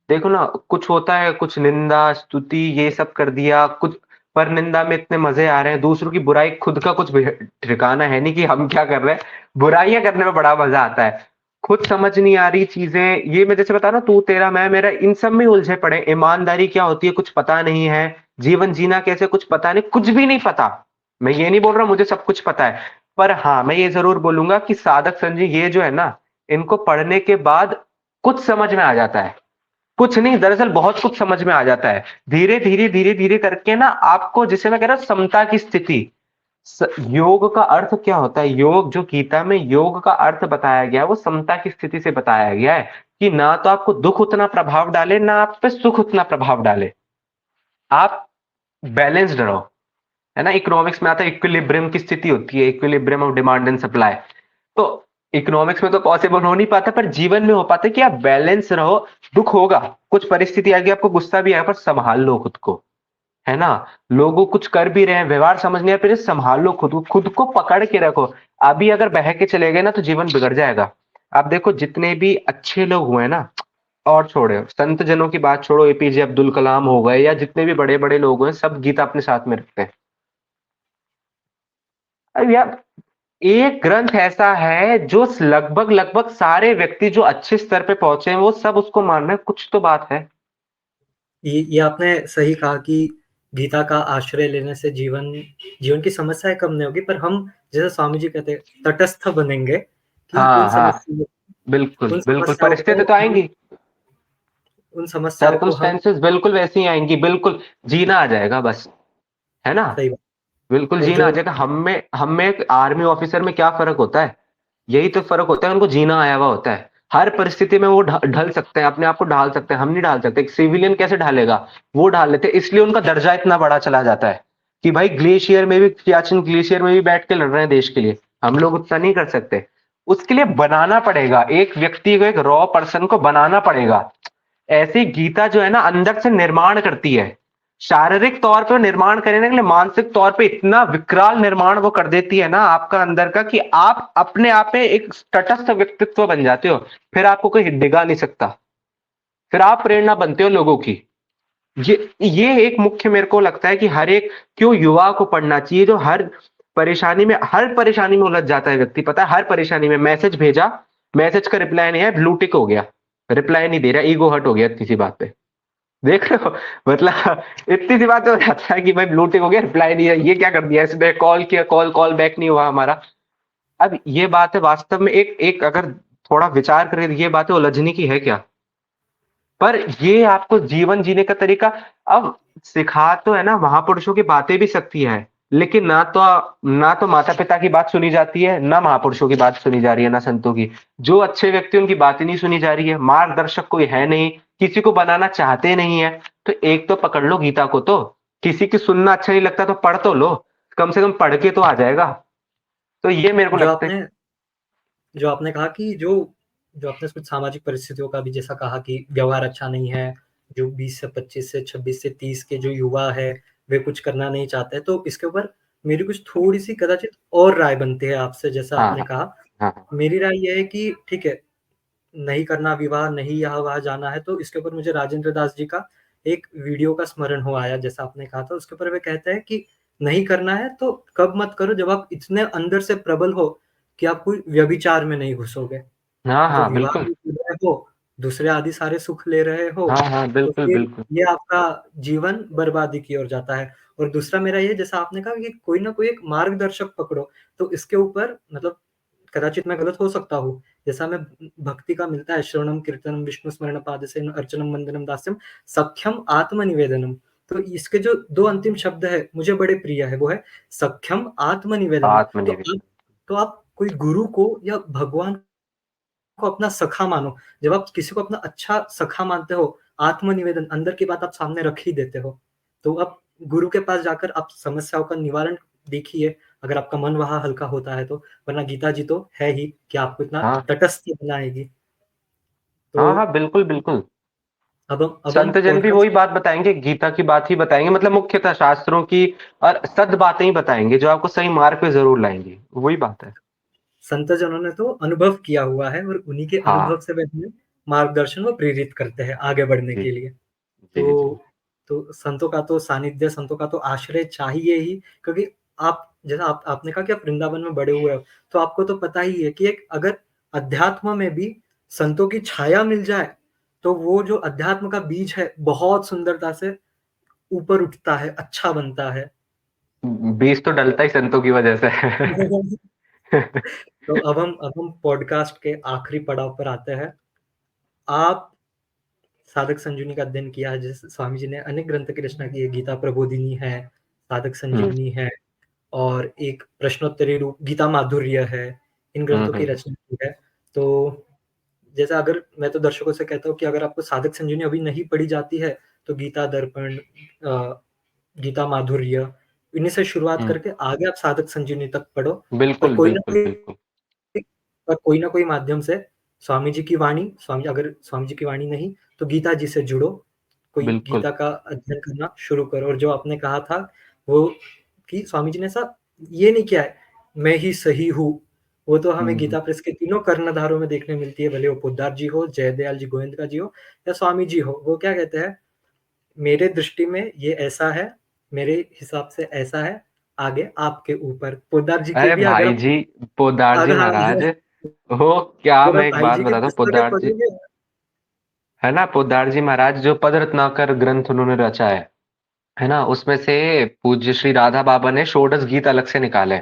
देखो ना, कुछ होता है, कुछ निंदा, स्तुति ये सब कर दिया, कुछ परनिंदा में इतने मज़े आ रहे हैं, दूसरों की बुराई खुद का कुछ भी ठिकाना है नहीं कि हम क्या कर रहे हैं, बुराइयाँ करने में बड़ा मज़ा आता है। खुद समझ नहीं आ रही चीज़ें, ये मैं जैसे बता रहा हूँ तू, तेरा, मैं, मेरा, इन सब में उलझे पड़े हैं। ईमानदारी क्या होती है कुछ पता नहीं है, जीवन जीना कैसे कुछ पता नहीं, कुछ भी नहीं पता। मैं ये नहीं बोल रहा मुझे सब कुछ पता है, पर हाँ, मैं ये ज़रूर बोलूँगा कि साधक संत जी ये जो है ना, इनको पढ़ने के बाद कुछ समझ में आ जाता है। कुछ नहीं, दरअसल बहुत कुछ समझ में आ जाता है। धीरे-धीरे, धीरे-धीरे करके ना आपको, जिसे मैं कह रहा हूँ समता की स्थिति, योग का अर्थ क्या होता है? योग जो गीता में योग का अर्थ बताया गया है, वो समता की स्थिति से बताया गया है कि ना तो आपको दुःख उतना प्रभाव डाले, ना आप पे सुख उतना प्रभाव डाले। आप बैलेंस्ड रहो, है ना? इकोनॉमिक्स में आता है इक्विलिब्रियम की स्थिति होती है, equilibrium of demand and supply. तो इकोनॉमिक्स में तो पॉसिबल हो नहीं पाता, पर जीवन में हो पाता है कि आप बैलेंस रहो। दुख होगा, कुछ परिस्थिति आएगी, आपको गुस्सा भी आएगा, पर संभाल लो खुद को, है ना? लोगों कुछ कर भी रहे हैं, व्यवहार समझ नहीं आया, फिर संभाल लो खुद को, खुद को पकड़ के रखो। अभी अगर बह के चले गए ना तो जीवन बिगड़ जाएगा। आप देखो जितने भी अच्छे लोग हुए ना, और छोड़ो संत जनों की बात छोड़ो, एपीजे अब्दुल कलाम हो गए या जितने भी बड़े बड़े लोग हैं, सब गीता अपने साथ में रखते हैं। अब यार एक ग्रंथ ऐसा है जो लगभग लगभग सारे व्यक्ति जो अच्छे स्तर पे पहुंचे हैं वो सब उसको मान रहे हैं, कुछ तो बात है। ये आपने सही कहा कि गीता का आश्रय लेने से जीवन की समस्याएं कम नहीं होगी, पर हम जैसे स्वामी जी कहते हैं तटस्थ बनेंगे कि हाँ हाँ, बिल्कुल उन बिल्कुल, समस्याओं को परिस्थिति तो आएंगी, उन समस्याओं को हम सर्कमस्टेंसेस बिल्कुल वैसी ही आएंगी, बिल्कुल जीना आ जाएगा बस, है ना? सही बात। बिल्कुल और जीना जो आ जाएगा। हम में एक आर्मी ऑफिसर में क्या फर्क होता है? यही तो फर्क होता है, उनको जीना आया हुआ होता है। हर परिस्थिति में वो ढल सकते हैं, अपने आप को ढाल सकते हैं, हम नहीं ढाल सकते। एक सिविलियन कैसे ढालेगा? वो ढाल लेते हैं, इसलिए उनका दर्जा इतना बड़ा चला जाता है कि भाई ग्लेशियर में भी, सियाचिन ग्लेशियर में भी बैठ के लड़ रहे हैं देश के लिए। हम लोग उतना नहीं कर सकते। उसके लिए बनाना पड़ेगा, एक व्यक्ति को, एक रॉ पर्सन को बनाना पड़ेगा। ऐसी गीता जो है ना अंदर से निर्माण करती है। शारीरिक तौर पे निर्माण करने के लिए, मानसिक तौर पे इतना विकराल निर्माण वो कर देती है ना आपका अंदर का, कि आप अपने आप में एक तटस्थ व्यक्तित्व बन जाते हो। फिर आपको कोई डिगा नहीं सकता, फिर आप प्रेरणा बनते हो लोगों की। ये एक मुख्य मेरे को लगता है कि हर एक, क्यों युवा को पढ़ना चाहिए, जो हर परेशानी में उलझ जाता है व्यक्ति। पता है, हर परेशानी में मैसेज भेजा, मैसेज का रिप्लाई नहीं है, ब्लू टिक हो गया, रिप्लाई नहीं दे रहा, ईगो हर्ट हो गया इतनी सी बात पे। देख रहे हो? मतलब इतनी सी बात हो जाता है कि भाई ब्लू टिक हो गया, रिप्लाई नहीं है, ये क्या कर दिया इसने, कॉल किया, कॉल बैक नहीं हुआ हमारा। अब ये बात है वास्तव में, एक एक अगर थोड़ा विचार करें तो ये बातें उलझने की है क्या? पर ये आपको जीवन जीने का तरीका अब सिखा तो है ना, महापुरुषों की बातें भी सकती है, लेकिन ना तो माता पिता की बात सुनी जाती है, ना महापुरुषों की बात सुनी जा रही है, ना संतों की। जो अच्छे व्यक्ति, उनकी बातें नहीं सुनी जा रही है, मार्गदर्शक कोई है नहीं, किसी को बनाना चाहते नहीं है। तो एक तो पकड़ लो गीता को, तो किसी की सुनना अच्छा नहीं लगता तो पढ़ तो लो, कम से कम पढ़ के तो आ जाएगा। तो ये मेरे को जो लगता है। आपने जो आपने कहा कि जो आपने कुछ सामाजिक परिस्थितियों का भी जैसा कहा कि व्यवहार अच्छा नहीं है, जो 20 से 25 से 26 से 30 के जो युवा है, वे कुछ करना नहीं चाहते। तो इसके ऊपर मेरी कुछ थोड़ी-सी कदाचित और राय बनती है आपसे, जैसा हाँ आपने हाँ कहा। हाँ हाँ मेरी राय ये है कि ठीक है, नहीं करना विवाह, नहीं यहाँ-वहाँ जाना है, तो इसके ऊपर मुझे राजेंद्र दास जी का एक वीडियो का स्मरण हो आया, जैसा आपने कहा था। उसके ऊपर वे कहते हैं कि नहीं करना है तो कब मत करो, जब आप इतने अंदर से प्रबल हो कि आप कोई व्यभिचार में नहीं घुसोगे। हाँ मतलब हाँ, विवाह बिल्कुल। भी कर रहे हो, दूसरे आदि सारे सुख ले रहे हो, हाँ हाँ, तो बिल्कुल फिर बिल्कुल। ये आपका जीवन बर्बादी की ओर जाता है। और दूसरा मेरा ये, जैसा आपने कहा कि कोई ना कोई एक मार्गदर्शक पकड़ो, तो इसके ऊपर मतलब कदाचित मैं गलत हो सकता हूँ। जैसा हमें भक्ति का मिलता है, श्रवणम कीर्तनम विष्णु स्मरण पादसेन अर्चनम वंदनम दास्यम सख्यम आत्मनिवेदनम। तो इसके जो 2 अंतिम शब्द है मुझे बड़े प्रिय है, वो है सख्यम आत्मनिवेदनम। आत्मनिवेदन। तो आप कोई गुरु को या भगवान को अपना सखा मानो। जब आप किसी को अपना अच्छा सखा मानते हो, आत्मनिवेदन, अंदर की बात आप सामने रख ही देते हो। तो आप गुरु के पास जाकर आप समस्याओं का निवारण देखिए, अगर आपका मन वहाँ हल्का होता है तो, वरना गीता जी तो है ही कि आपको इतना हाँ तटस्थ बनाएगी। तो हाँ, हाँ, बिल्कुल, बिल्कुल। अब हम संत जन भी वही पॉडकास्ट। बात बताएँगे, गीता की बात ही बताएँगे, मतलब मुख्यतः शास्त्रों की और सद बातें ही बताएँगे, जो आपको सही मार्ग पे ज़रूर लाएँगी। वही बात है। संतजनों ने तो अनुभव किया हुआ है और उन्हीं के हाँ। अनुभव से वे हमें मार्गदर्शन व प्रेरित करते हैं आगे बढ़ने जी, के लिए। जी, जी। तो संतों का तो सानिध्य, संतों का तो आश्रय चाहिए ही, क्योंकि आप जैसा आपने कहा कि आप वृंदावन में बड़े हुए हो, तो आपको तो पता ही है कि एक अगर अध्यात्म में भी संतों की छाया मिल जाए, तो वो जो अध्यात्म का बीज है, बहुत सुंदरता से ऊपर उठता है, अच्छा बनता है। बीज तो डलता ही संतों की वजह से है। तो अब हम पॉडकास्ट के आखिरी पड़ाव पर आते हैं। आप साधक संजीवनी का अध्ययन किया है, जैसे स्वामी जी ने अनेक ग्रंथ की रचना की है, गीता प्रबोधिनी है, साधक हुँ, संजीवनी है और एक प्रश्नोत्तरी रूप गीता माधुर्य है, इन हुँ, ग्रंथों की हुँ, रचना की है। तो जैसा अगर मैं तो दर्शकों से कहता हूँ कि अगर आपको साधक संजीवनी अभी नहीं पढ़ी जाती है, तो गीता दर्पण, गीता माधुर्य, इन्हीं से शुरुआत हुँ। करके आगे आप साधक संजीवनी तक पढ़ो। और बिल्कुल, कोई ना बिल्कुल, कोई बिल्कुल। और कोई ना कोई माध्यम से स्वामी जी की वाणी, स्वामी अगर स्वामी जी की वाणी नहीं, तो गीता जी से जुड़ो, कोई बिल्कुल। गीता का अध्ययन करना शुरू करो। और जो आपने कहा था, वो कि स्वामी जी ने ऐसा ये नहीं किया है, मैं ही सही हूँ, वो तो हमें हुँ, हुँ। गीता प्रेस के तीनों कर्णधारों में देखने मिलती है, भले वो पोद्दार जी हो, जयदयाल जी गोविंद जी हो या स्वामी जी हो। वो क्या कहते हैं, मेरे दृष्टि में ये ऐसा है, मेरे हिसाब से ऐसा है, आगे आपके ऊपर। पोद्दार जी के अरे भी अगर भाई आप जी, पोद्दार जी अगर महाराज, वो क्या अगर आप मैं एक भाई बात जी की बताता हूँ, पुस्तकें पोद्दार जी, पढ़ोगे, है ना? पोद्दार जी महाराज जो पद रत्नाकर ग्रंथ उन्होंने रचा है ना? उसमें से पूज्य श्री राधा बाबा ने षोडश गीत अलग से निकाले।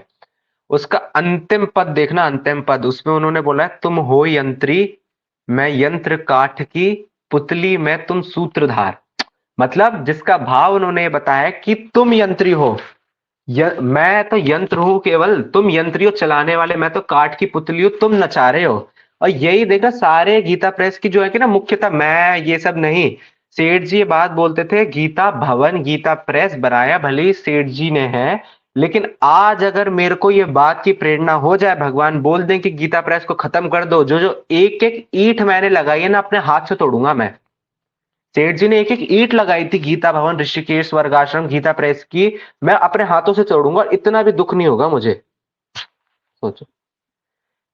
उसका अंतिम पद देखना, अंतिम पद उसमें उन्होंने बोला है, तुम हो यंत्री, मैं यंत्र काठ की, पुतली में तुम सूत्रधार। मतलब जिसका भाव उन्होंने ये बताया है कि तुम यंत्री हो, मैं तो यंत्र हूं, केवल तुम यंत्री हो चलाने वाले, मैं तो काठ की पुतली हूं, तुम नचारे हो। और यही देखना सारे गीता प्रेस की जो है कि ना, मुख्यतः मैं ये सब नहीं, सेठ जी ये बात बोलते थे, गीता भवन गीता प्रेस बनाया भले ही सेठ जी ने है, लेकिन आज अगर मेरे को ये बात की प्रेरणा हो जाए, भगवान बोल दें कि गीता प्रेस को खत्म कर दो, जो जो एक एक ईंट मैंने लगाई है ना, अपने हाथ से तोड़ूंगा मैं। सेठ जी ने एक एक ईंट लगाई थी गीता भवन ऋषिकेश स्वर्गाश्रम गीता प्रेस की, मैं अपने हाथों से तोड़ूंगा और इतना भी दुख नहीं होगा मुझे। सोचो।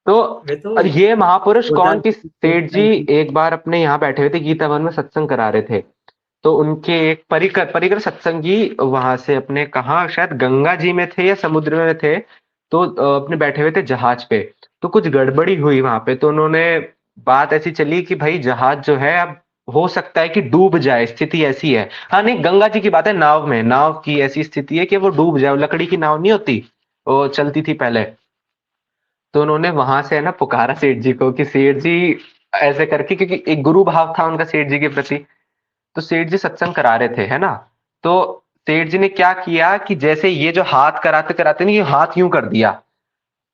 तो वे तो और ये महापुरुष पोद्दार कौन, की जी सेठ जी की एक बार अपने यहाँ बैठे हुए थे, गीता भवन में सत्संग करा रहे थे। तो उनके एक परिकर परिकर सत्संगी वहां से अपने कहा, शायद गंगा जी में थे या समुद्र में थे, तो अपने बैठे हुए थे जहाज पे। तो कुछ गड़बड़ी हुई वहां पे, तो उन्होंने, बात ऐसी चली कि भाई जहाज जो है अब हो सकता है कि डूब जाए, स्थिति ऐसी है। हाँ नहीं, गंगा जी की बात है, नाव में, नाव की ऐसी स्थिति है कि वो डूब जाए, वो लकड़ी की नाव नहीं होती, वो चलती थी पहले। तो उन्होंने वहां से है ना पुकारा सेठ जी को कि सेठ जी ऐसे करके, क्योंकि एक गुरु भाव था उनका सेठ जी के प्रति। तो सेठ जी सत्संग करा रहे थे, है ना? तो सेठ जी ने क्या किया कि जैसे ये जो हाथ कराते कराते नहीं, ये हाथ यूं कर दिया।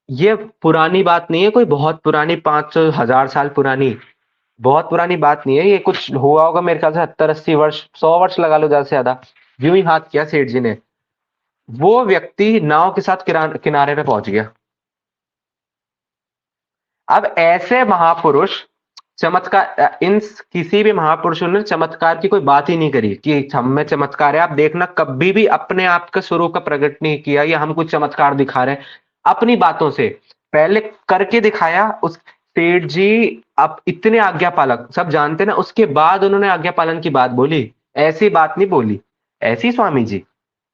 ये पुरानी बात नहीं है, कोई बहुत पुरानी, 500 1000 साल पुरानी, बहुत पुरानी बात नहीं है, ये कुछ हुआ होगा मेरे ख्याल से 70 80 वर्ष, 100 वर्ष लगा लो ज्यादा से ज्यादा। यूं ही हाथ किया सेठ जी ने, वो व्यक्ति नाव के साथ किनारे पे पहुंच गया। अब ऐसे महापुरुष चमत्कार, इन किसी भी महापुरुषों ने चमत्कार की कोई बात ही नहीं करी कि हम में चमत्कार है। आप देखना कभी भी अपने आप का स्वरूप का प्रकट नहीं किया या हम कुछ चमत्कार दिखा रहे हैं, अपनी बातों से पहले करके दिखाया। उस सेठ जी अब इतने आज्ञा पालक सब जानते ना, उसके बाद उन्होंने आज्ञा पालन की बात बोली, ऐसी बात नहीं बोली। ऐसी स्वामी जी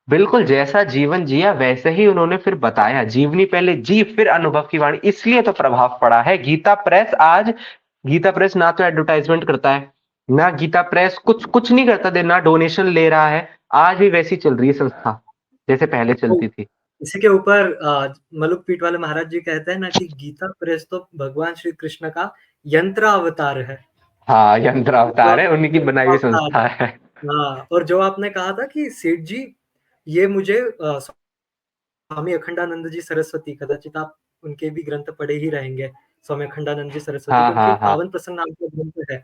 बिल्कुल जैसा जीवन जिया वैसे ही उन्होंने फिर बताया, जीवनी पहले जी फिर अनुभव की वाणी, इसलिए तो प्रभाव पड़ा है। गीता प्रेस आज, गीता प्रेस ना तो एडवर्टाइजमेंट करता है, ना गीता प्रेस कुछ कुछ नहीं करता दे, ना डोनेशन ले रहा है, आज भी वैसी चल रही है संस्था जैसे पहले तो चलती थी। इसी के ऊपर मलुक पीठ वाले महाराज जी कहते हैं ना कि गीता प्रेस तो भगवान श्री कृष्ण का यंत्र अवतार है। हाँ, यंत्र जो अवतार है, आपने उन्हीं की बनाई हुई अवतार संस्था है। है। हाँ, और जो आपने कहा था कि सेठ जी, ये मुझे स्वामी अखंडानंद जी सरस्वती, कदाचित आप उनके भी ग्रंथ पढ़े ही रहेंगे, स्वामी अखंडानंद जी सरस्वती हाँ, के उनके हाँ, हाँ। पावन प्रसंग नाम का ग्रंथ है।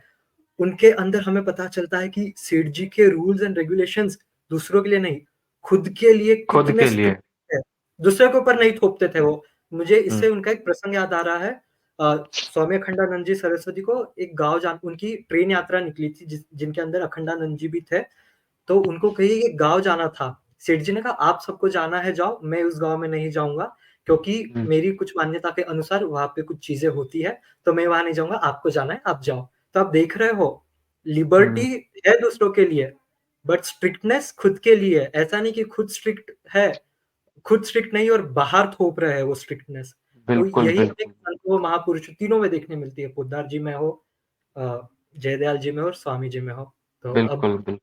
उनके अंदर हमें पता चलता है कि सेठ जी के रूल्स एंड रेगुलेशंस दूसरों के लिए नहीं, खुद के लिए खुद कितने के लिए। स्ट्रिक्ट है। दूसरे के ऊपर नहीं थोपते थे वो। मुझे हम्म। इससे उनका एक प्रसंग याद आ रहा है। स्वामी अखंडानंद जी सरस्वती को एक गाँव उनकी ट्रेन यात्रा निकली थी जिनके अंदर अखंडानंद जी भी थे। तो उनको कहीं एक गाँव जाना था। सेठ जी ने कहा आप सबको जाना है जाओ, मैं उस गाँव में नहीं जाऊँगा क्योंकि हुँ, मेरी कुछ मान्यता के अनुसार वहाँ पे कुछ चीज़ें होती है, तो मैं वहाँ नहीं जाऊँगा, आपको जाना है आप जाओ। तो आप देख रहे हो, लिबर्टी हुँ, है दूसरों के लिए, बट स्ट्रिक्टनेस खुद के लिए है। ऐसा नहीं कि खुद स्ट्रिक्ट है, खुद स्ट्रिक्ट नहीं और बाहर थोप रहे हैं वो स्ट्रिक्टनेस। तो बिल्कुल, यही हमें बिल्कुल। संतों, महापुरुषों तीनों में देखने मिलती है, पोद्दार जी में हो, जयदयाल जी में हो और स्वामी जी में हो। तो अब बिल्कुल, बिल्कुल।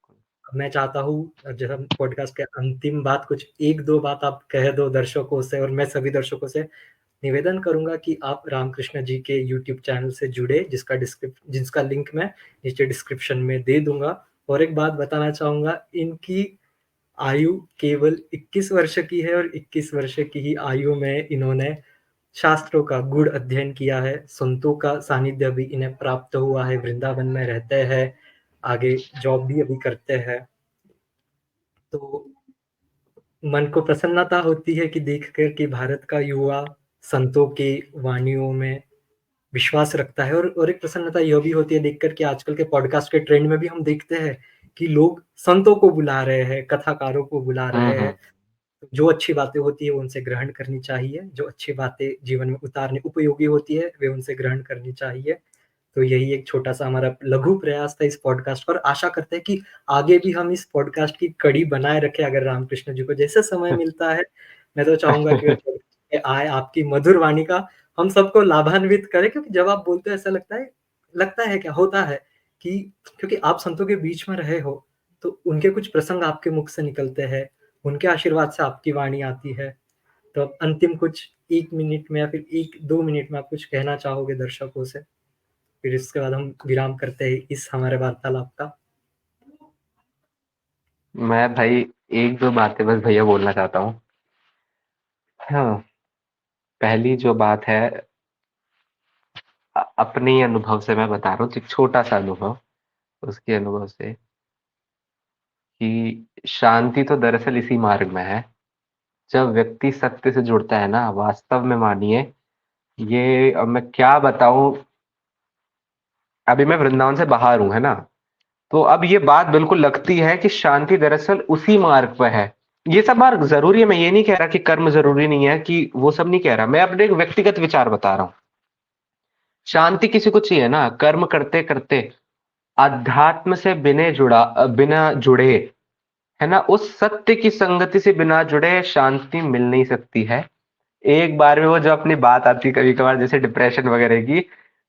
मैं चाहता हूँ जब हम पॉडकास्ट के अंतिम बात कुछ 1-2 बात आप कह दो दर्शकों से, और मैं सभी दर्शकों से निवेदन करूँगा कि आप रामकृष्ण जी के यूट्यूब चैनल से जुड़े, जिसका लिंक मैं नीचे डिस्क्रिप्शन में दे दूँगा। और एक बात बताना चाहूँगा, इनकी आयु केवल 21 वर्ष की है और 21 वर्ष की ही आयु में इन्होंने शास्त्रों का गूढ़ अध्ययन किया है, संतों का सानिध्य भी इन्हें प्राप्त हुआ है, वृंदावन में रहते हैं, आगे जॉब भी अभी करते हैं। तो मन को प्रसन्नता होती है कि देखकर कि भारत का युवा संतों के वाणियों में विश्वास रखता है, और एक प्रसन्नता यह भी होती है देखकर कि आजकल के पॉडकास्ट के ट्रेंड में भी हम देखते हैं कि लोग संतों को बुला रहे हैं, कथाकारों को बुला हुँ, रहे हुँ। हैं। जो अच्छी बातें होती है वो उनसे ग्रहण करनी चाहिए, जो अच्छी बातें जीवन में उतारने उपयोगी होती है वे उनसे ग्रहण करनी चाहिए। तो यही एक छोटा-सा हमारा लघु प्रयास था इस पॉडकास्ट पर। आशा करते हैं कि आगे भी हम इस पॉडकास्ट की कड़ी बनाए रखें, अगर रामकृष्ण जी को जैसे समय मिलता है। मैं तो चाहूँगा कि वे पॉडकास्ट पे आएँ, आपकी मधुर वाणी का हम सबको लाभान्वित करें, क्योंकि जब आप बोलते हो ऐसा लगता है क्या होता है कि क्योंकि आप संतों के बीच में रहे हो, तो उनके कुछ प्रसंग आपके मुख से निकलते हैं, उनके आशीर्वाद से आपकी वाणी आती है। तो अब अंतिम कुछ 1 मिनट में या फिर 1-2 मिनट में आप कुछ कहना चाहोगे दर्शकों से? फिर इसके बाद हम विराम करते हैं इस हमारे वार्तालाप का। मैं भाई 1-2 बातें बस भैया बोलना चाहता हूँ। हाँ, पहली जो बात है अपने ही अनुभव से मैं बता रहा हूँ, एक छोटा-सा अनुभव, उसके अनुभव से कि शांति तो दरअसल इसी मार्ग में है। जब व्यक्ति सत्य से जुड़ता है ना, वास्तव में मानिए, ये अब मैं क्या बताऊँ, अभी मैं वृंदावन से बाहर हूँ, है ना? तो अब ये बात बिल्कुल लगती है कि शांति दरअसल उसी मार्ग पे है। ये सब मार्ग ज़रूरी है, मैं ये नहीं कह रहा कि कर्म ज़रूरी नहीं है, कि वो सब नहीं कह रहा। मैं अपने एक व्यक्तिगत विचार बता रहा हूँ। शांति किसी को चाहिए ना, कर्म करते-करते अध्यात्म से बिना जुड़े, है ना? उस सत्य की संगति से बिना जुड़े शांति मिल नहीं सकती है। एक बार में वो जो अपनी बात आती है कभी-कभार, जैसे डिप्रेशन वगैरह की,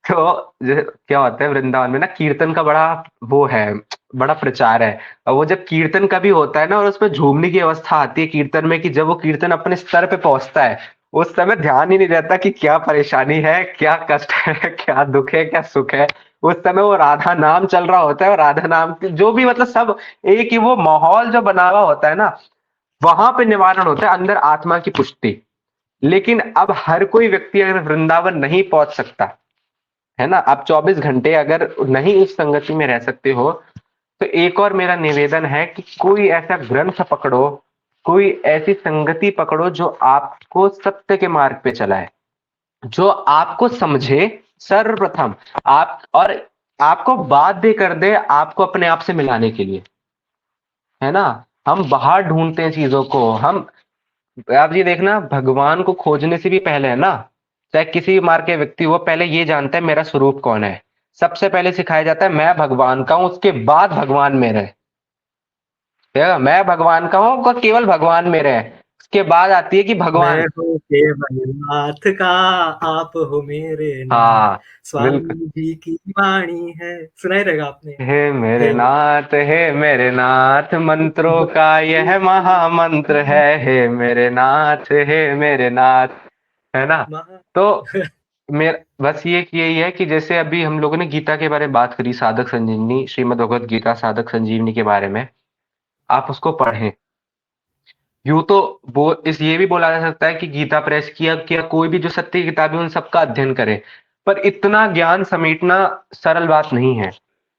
तो जैसे क्या होता है वृंदावन में ना, कीर्तन का बड़ा वो है, बड़ा प्रचार है। और वो जब कीर्तन का भी होता है ना और उसमें झूमने की अवस्था आती है कीर्तन में, कि जब वो कीर्तन अपने स्तर पे पहुँचता है, उस समय ध्यान ही नहीं रहता कि क्या परेशानी है, क्या कष्ट है, क्या दुःख है, क्या सुख है। उस समय वो राधा नाम चल रहा होता है, और राधा नाम की जो भी मतलब सब एक ही वो माहौल जो बना हुआ होता है ना, वहाँ पे निवारण होता है, अंदर आत्मा की पुष्टि। लेकिन अब हर कोई व्यक्ति अगर वृंदावन नहीं पहुंच सकता, है ना, आप 24 घंटे अगर नहीं उस संगति में रह सकते हो, तो एक और मेरा निवेदन है कि कोई ऐसा ग्रंथ पकड़ो, कोई ऐसी संगति पकड़ो जो आपको सत्य के मार्ग पे चलाए, जो आपको समझे सर्वप्रथम, आप और आपको बाध्य कर दे आपको अपने आप से मिलाने के लिए, है ना? हम बाहर ढूंढते हैं चीजों को, हम आप ये देखना, भगवान को खोजने से भी पहले, है ना, चाहे किसी भी मार्ग के व्यक्ति हो, पहले ये जानता है मेरा स्वरूप कौन है। सबसे पहले सिखाया जाता है मैं भगवान का हूं, उसके बाद भगवान मेरे है। देखा, मैं भगवान का हूं और केवल भगवान मेरे है, उसके बाद आती है कि मैं भगवान। हूँ केवल नाथ का, आप हो मेरे नाथ, हाँ, बिल्कुल। स्वामी जी की वाणी है। सुना ही रहेगा आपने। हे मेरे हे नाथ, हे मेरे नाथ, मंत्रों का यह महामंत्र है, हे मेरे नाथ, हे मेरे नाथ, है ना? महा तो मेरा बस ये कि यही है कि जैसे अभी हम लोगों ने गीता के बारे में बात करी, साधक संजीवनी, श्रीमद् भगवत गीता साधक संजीवनी के बारे में, आप उसको पढ़ें। यूं तो इस ये भी बोला जा सकता है कि गीता प्रेस किया कोई भी जो सत्य की किताबें उन सबका अध्ययन करें, पर इतना ज्ञान समेटना सरल बात नहीं है।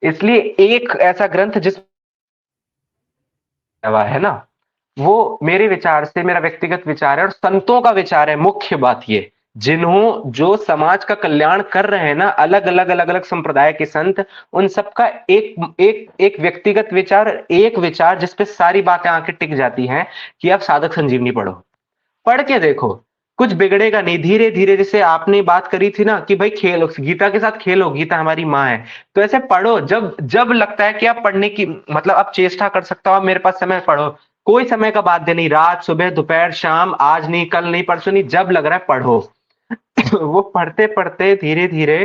इसलिए एक ऐसा ग्रंथ जिस है ना, वो मेरे विचार से, मेरा व्यक्तिगत विचार है और संतों का विचार है, मुख्य बात ये जो समाज का कल्याण कर रहे हैं ना, अलग अलग अलग अलग संप्रदाय के संत, उन सबका एक एक एक व्यक्तिगत विचार, एक विचार जिसपे सारी बातें आके टिक जाती हैं कि आप साधक संजीवनी पढ़ो, पढ़ के देखो, कुछ बिगड़ेगा नहीं। धीरे धीरे, जैसे आपने बात करी थी ना कि भाई खेलो, गीता के साथ खेलो, गीता हमारी माँ है, तो ऐसे पढ़ो। जब जब लगता है कि आप पढ़ने की मतलब आप चेष्टा कर सकते हो, आप मेरे पास समय, पढ़ो। कोई समय का बाध्य नहीं, रात, सुबह, दोपहर, शाम, आज नहीं, कल नहीं, परसों नहीं, जब लग रहा है पढ़ो। वो पढ़ते पढ़ते धीरे धीरे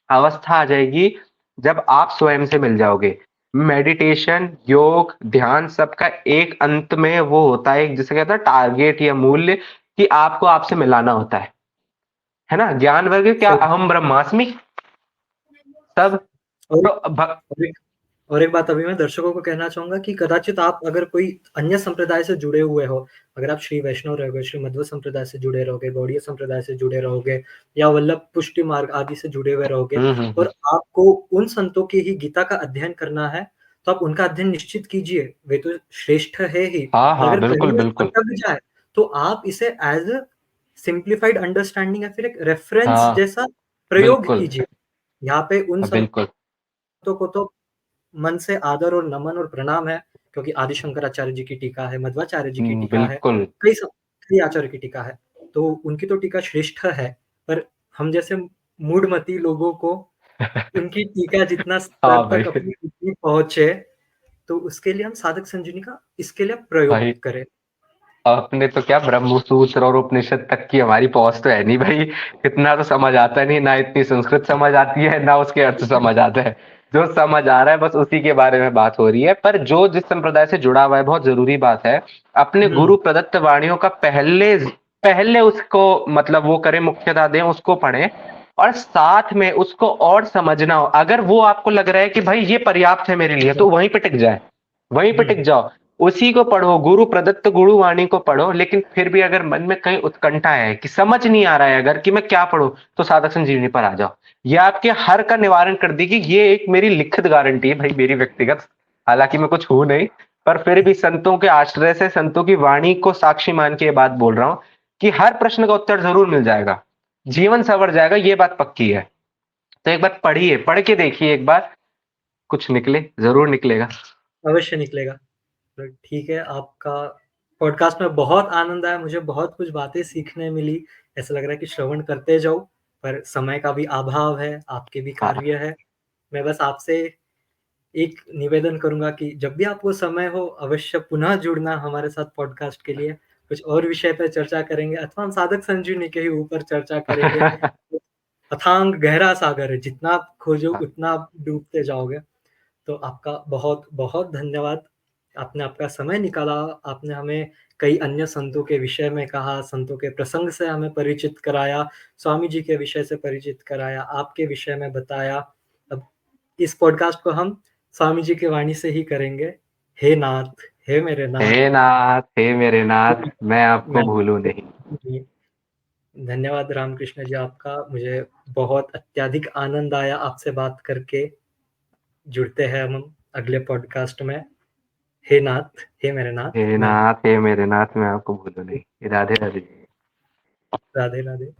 अवस्था आ जाएगी जब आप स्वयं से मिल जाओगे। मेडिटेशन, योग, ध्यान, सबका एक अंत में वो होता है, जिसे कहता है टारगेट या मूल्य, कि आपको आपसे मिलाना होता है ना। ज्ञान वर्ग क्या, सही। अहम ब्रह्मास्मि, सब। और तो और एक और एक बात अभी मैं दर्शकों को कहना चाहूंगा कि कदाचित आप अगर कोई अन्य संप्रदाय से जुड़े हुए हो, अगर आप श्री वैष्णव रहोगे, श्री मध्व संप्रदाय से जुड़े रहोगे, गौड़ीय संप्रदाय से जुड़े रहोगे, या वल्लभ पुष्टि मार्ग आदि से जुड़े हुए रहोगे, और आपको उन संतों की ही गीता का अध्ययन करना है, तो आप उनका अध्ययन निश्चित कीजिए, वे तो श्रेष्ठ है ही। हाँ हाँ, अगर बिल्कुल कहीं में बिल्कुल। अटक जाए तो आप इसे एज अ सिंप्लीफाइड अंडरस्टैंडिंग या फिर एक रेफरेंस हाँ, जैसा प्रयोग बिल्कुल। कीजिए। यहाँ पे उन हाँ, बिल्कुल। संतों को तो मन से आदर और नमन और प्रणाम है, क्योंकि आदि शंकराचार्य जी की टीका है, मध्वाचार्य जी की टीका है, बिल्कुल। कई आचार्य की टीका है, तो उनकी तो टीका श्रेष्ठ है। पर हम जैसे मूढ़मती लोगों को उनकी टीका जितना स्तर हाँ भाई। तक अपनी उतनी पहुंचे, तो उसके लिए हम साधक संजीवनी का इसके लिए प्रयोग भाई, करें। अपने तो क्या ब्रह्म सूत्र और उपनिषद तक की हमारी पहुंच तो है नहीं भाई। इतना तो समझ आता नहीं, ना इतनी संस्कृत समझ आती है, ना उसके अर्थ समझ आता है। जो समझ आ रहा है बस उसी के बारे में बात हो रही है। पर जो जिस संप्रदाय से जुड़ा हुआ है, बहुत जरूरी बात है, अपने हम्म। गुरु प्रदत्त वाणियों का पहले पहले उसको मतलब वो करें, मुख्यता दें, उसको पढ़ें, और साथ में उसको और समझना हो। अगर वो आपको लग रहा है कि भाई ये पर्याप्त है मेरे लिए, तो वहीं पे टिक जाए, वहीं पे टिक हम्म। जाओ, उसी को पढ़ो, गुरु प्रदत्त गुरु वाणी को पढ़ो। लेकिन फिर भी अगर मन में कहीं उत्कंठा है कि समझ नहीं आ रहा है अगर कि मैं क्या पढ़ूं, तो साधक संजीवनी पर आ जाओ। ये आपके हर का निवारण कर देगी। ये एक मेरी लिखित गारंटी है भाई, मेरी व्यक्तिगत। हालांकि मैं कुछ हूं नहीं, पर फिर भी संतों के आश्रय से, संतों की वाणी को साक्षी मान के ये बात बोल रहा हूं कि हर प्रश्न का उत्तर जरूर मिल जाएगा, जीवन संवर जाएगा, ये बात पक्की है। तो एक बार पढ़िए, पढ़ के देखिए एक बार, कुछ निकले, जरूर निकलेगा। अवश्य निकलेगा। तो ठीक है, आपका पॉडकास्ट में बहुत आनंद आया, मुझे बहुत कुछ बातें सीखने मिली। ऐसा लग रहा है कि श्रवण करते जाओ, पर समय का भी अभाव है, आपके भी हाँ। कार्य है। मैं बस आपसे एक निवेदन करूंगा कि जब भी आपको समय हो, अवश्य पुनः जुड़ना हमारे साथ पॉडकास्ट के लिए। कुछ और विषय पर चर्चा करेंगे, अथवा हम साधक संजीवनी के ही ऊपर चर्चा करेंगे। अथांग गहरा सागर है, जितना आप खोजो उतना आप डूबते जाओगे। तो आपका बहुत बहुत धन्यवाद। आपने आपका समय निकाला, आपने हमें कई अन्य संतों के विषय में कहा, संतों के प्रसंग से हमें परिचित कराया, स्वामी जी के विषय से परिचित कराया, आपके विषय में बताया। अब इस पॉडकास्ट को हम स्वामी जी की वाणी से ही करेंगे। हे नाथ, हे मेरे नाथ, हे नाथ, हे मेरे नाथ, मैं आपको मैं भूलूं नहीं। जी, धन्यवाद रामकृष्ण जी आपका। मुझे बहुत अत्यधिक आनंद आया आपसे बात करके। जुड़ते हैं हम अगले पॉडकास्ट में। हे नाथ, हे मेरे नाथ, हे मैं नाथ, हे मेरे नाथ, मैं आपको भूलूं नहीं। राधे राधे। राधे राधे।